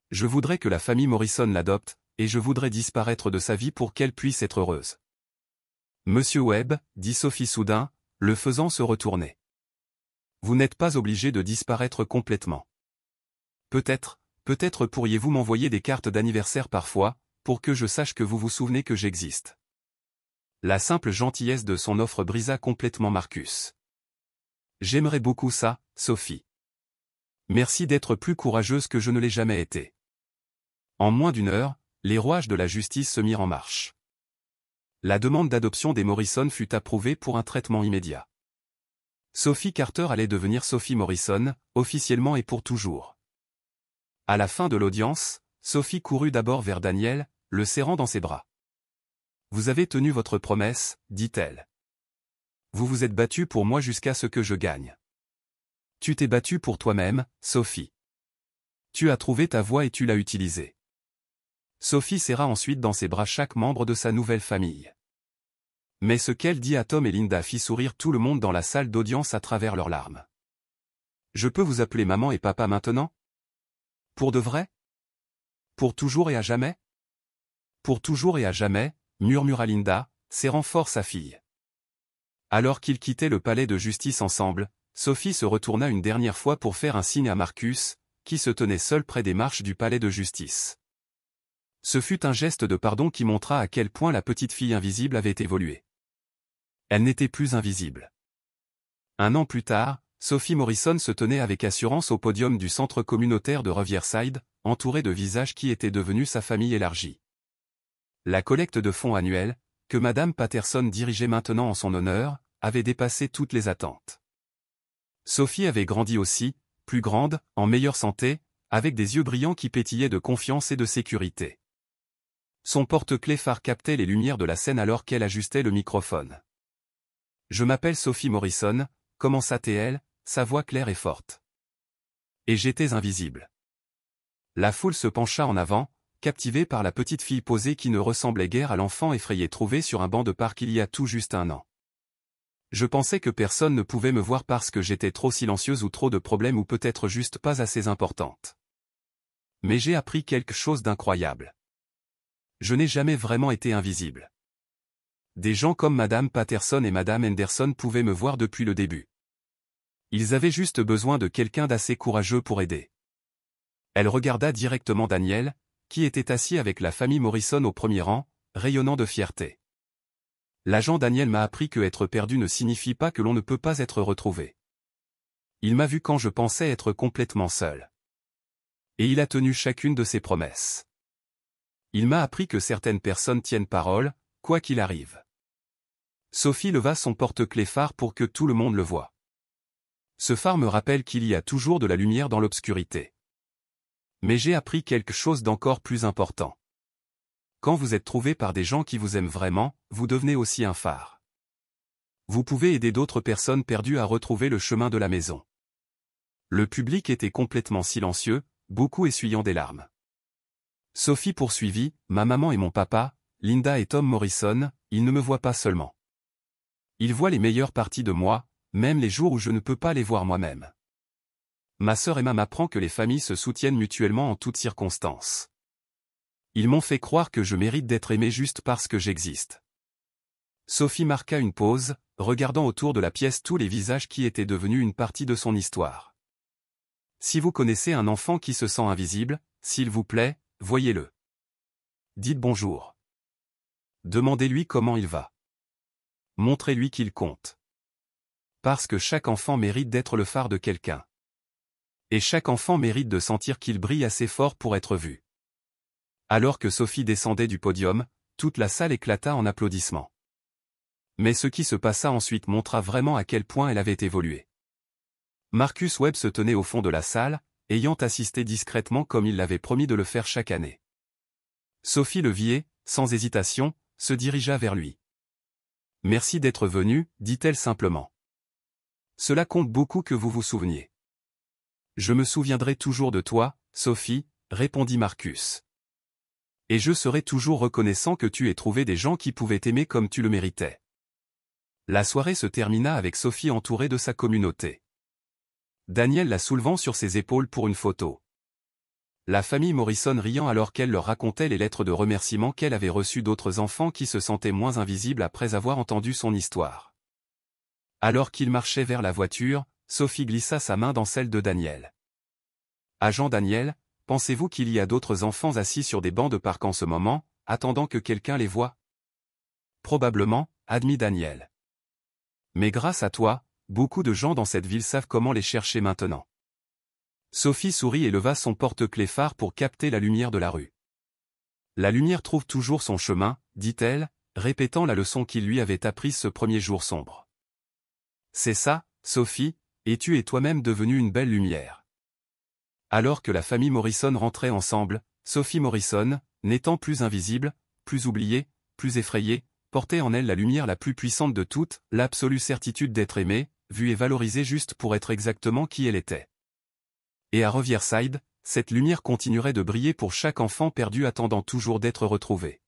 Je voudrais que la famille Morrison l'adopte, et je voudrais disparaître de sa vie pour qu'elle puisse être heureuse. Monsieur Webb, dit Sophie soudain, le faisant se retourner. Vous n'êtes pas obligé de disparaître complètement. Peut-être pourriez-vous m'envoyer des cartes d'anniversaire parfois, pour que je sache que vous vous souvenez que j'existe. La simple gentillesse de son offre brisa complètement Marcus. J'aimerais beaucoup ça, Sophie. Merci d'être plus courageuse que je ne l'ai jamais été. En moins d'une heure, les rouages de la justice se mirent en marche. La demande d'adoption des Morrison fut approuvée pour un traitement immédiat. Sophie Carter allait devenir Sophie Morrison, officiellement et pour toujours. À la fin de l'audience, Sophie courut d'abord vers Daniel, le serrant dans ses bras. Vous avez tenu votre promesse, dit-elle. Vous vous êtes battu pour moi jusqu'à ce que je gagne. Tu t'es battu pour toi-même, Sophie. Tu as trouvé ta voie et tu l'as utilisée. Sophie serra ensuite dans ses bras chaque membre de sa nouvelle famille. Mais ce qu'elle dit à Tom et Linda fit sourire tout le monde dans la salle d'audience à travers leurs larmes. Je peux vous appeler maman et papa maintenant? Pour de vrai? Pour toujours et à jamais? Pour toujours et à jamais, murmura Linda, serrant fort sa fille. Alors qu'ils quittaient le palais de justice ensemble, Sophie se retourna une dernière fois pour faire un signe à Marcus, qui se tenait seul près des marches du palais de justice. Ce fut un geste de pardon qui montra à quel point la petite fille invisible avait évolué. Elle n'était plus invisible. Un an plus tard, Sophie Morrison se tenait avec assurance au podium du centre communautaire de Riverside, entourée de visages qui étaient devenus sa famille élargie. La collecte de fonds annuelle, que Madame Patterson dirigeait maintenant en son honneur, avait dépassé toutes les attentes. Sophie avait grandi aussi, plus grande, en meilleure santé, avec des yeux brillants qui pétillaient de confiance et de sécurité. Son porte-clés phare captait les lumières de la scène alors qu'elle ajustait le microphone. « Je m'appelle Sophie Morrison », commença-t-elle, sa voix claire et forte. Et j'étais invisible. La foule se pencha en avant, captivée par la petite fille posée qui ne ressemblait guère à l'enfant effrayé trouvé sur un banc de parc il y a tout juste un an. Je pensais que personne ne pouvait me voir parce que j'étais trop silencieuse ou trop de problèmes ou peut-être juste pas assez importante. Mais j'ai appris quelque chose d'incroyable. Je n'ai jamais vraiment été invisible. Des gens comme Madame Patterson et Madame Henderson pouvaient me voir depuis le début. Ils avaient juste besoin de quelqu'un d'assez courageux pour aider. Elle regarda directement Daniel, qui était assis avec la famille Morrison au premier rang, rayonnant de fierté. L'agent Daniel m'a appris que être perdu ne signifie pas que l'on ne peut pas être retrouvé. Il m'a vu quand je pensais être complètement seul. Et il a tenu chacune de ses promesses. Il m'a appris que certaines personnes tiennent parole, quoi qu'il arrive. Sophie leva son porte-clés phare pour que tout le monde le voie. Ce phare me rappelle qu'il y a toujours de la lumière dans l'obscurité. Mais j'ai appris quelque chose d'encore plus important. Quand vous êtes trouvé par des gens qui vous aiment vraiment, vous devenez aussi un phare. Vous pouvez aider d'autres personnes perdues à retrouver le chemin de la maison. Le public était complètement silencieux, beaucoup essuyant des larmes. Sophie poursuivit, ma maman et mon papa, Linda et Tom Morrison, ils ne me voient pas seulement. Ils voient les meilleures parties de moi, même les jours où je ne peux pas les voir moi-même. Ma sœur Emma m'apprend que les familles se soutiennent mutuellement en toutes circonstances. Ils m'ont fait croire que je mérite d'être aimée juste parce que j'existe. Sophie marqua une pause, regardant autour de la pièce tous les visages qui étaient devenus une partie de son histoire. Si vous connaissez un enfant qui se sent invisible, s'il vous plaît, voyez-le. Dites bonjour. Demandez-lui comment il va. Montrez-lui qu'il compte. Parce que chaque enfant mérite d'être le phare de quelqu'un. Et chaque enfant mérite de sentir qu'il brille assez fort pour être vu. Alors que Sophie descendait du podium, toute la salle éclata en applaudissements. Mais ce qui se passa ensuite montra vraiment à quel point elle avait évolué. Marcus Webb se tenait au fond de la salle, ayant assisté discrètement comme il l'avait promis de le faire chaque année. Sophie le vit et, sans hésitation, se dirigea vers lui. « Merci d'être venu, dit-elle simplement. Cela compte beaucoup que vous vous souveniez. »« Je me souviendrai toujours de toi, Sophie, » répondit Marcus. « Et je serai toujours reconnaissant que tu aies trouvé des gens qui pouvaient t'aimer comme tu le méritais. » La soirée se termina avec Sophie entourée de sa communauté. Daniel la soulevant sur ses épaules pour une photo. La famille Morrison riant alors qu'elle leur racontait les lettres de remerciement qu'elle avait reçues d'autres enfants qui se sentaient moins invisibles après avoir entendu son histoire. Alors qu'ils marchaient vers la voiture, Sophie glissa sa main dans celle de Daniel. « Agent Daniel, pensez-vous qu'il y a d'autres enfants assis sur des bancs de parc en ce moment, attendant que quelqu'un les voie ?»« Probablement, admit Daniel. Mais grâce à toi, beaucoup de gens dans cette ville savent comment les chercher maintenant. » Sophie sourit et leva son porte-clés phare pour capter la lumière de la rue. « La lumière trouve toujours son chemin, dit-elle, répétant la leçon qu'il lui avait apprise ce premier jour sombre. C'est ça, Sophie, et tu es toi-même devenue une belle lumière. » Alors que la famille Morrison rentrait ensemble, Sophie Morrison, n'étant plus invisible, plus oubliée, plus effrayée, portait en elle la lumière la plus puissante de toutes, l'absolue certitude d'être aimée, vue et valorisée juste pour être exactement qui elle était. Et à Riverside, cette lumière continuerait de briller pour chaque enfant perdu attendant toujours d'être retrouvé.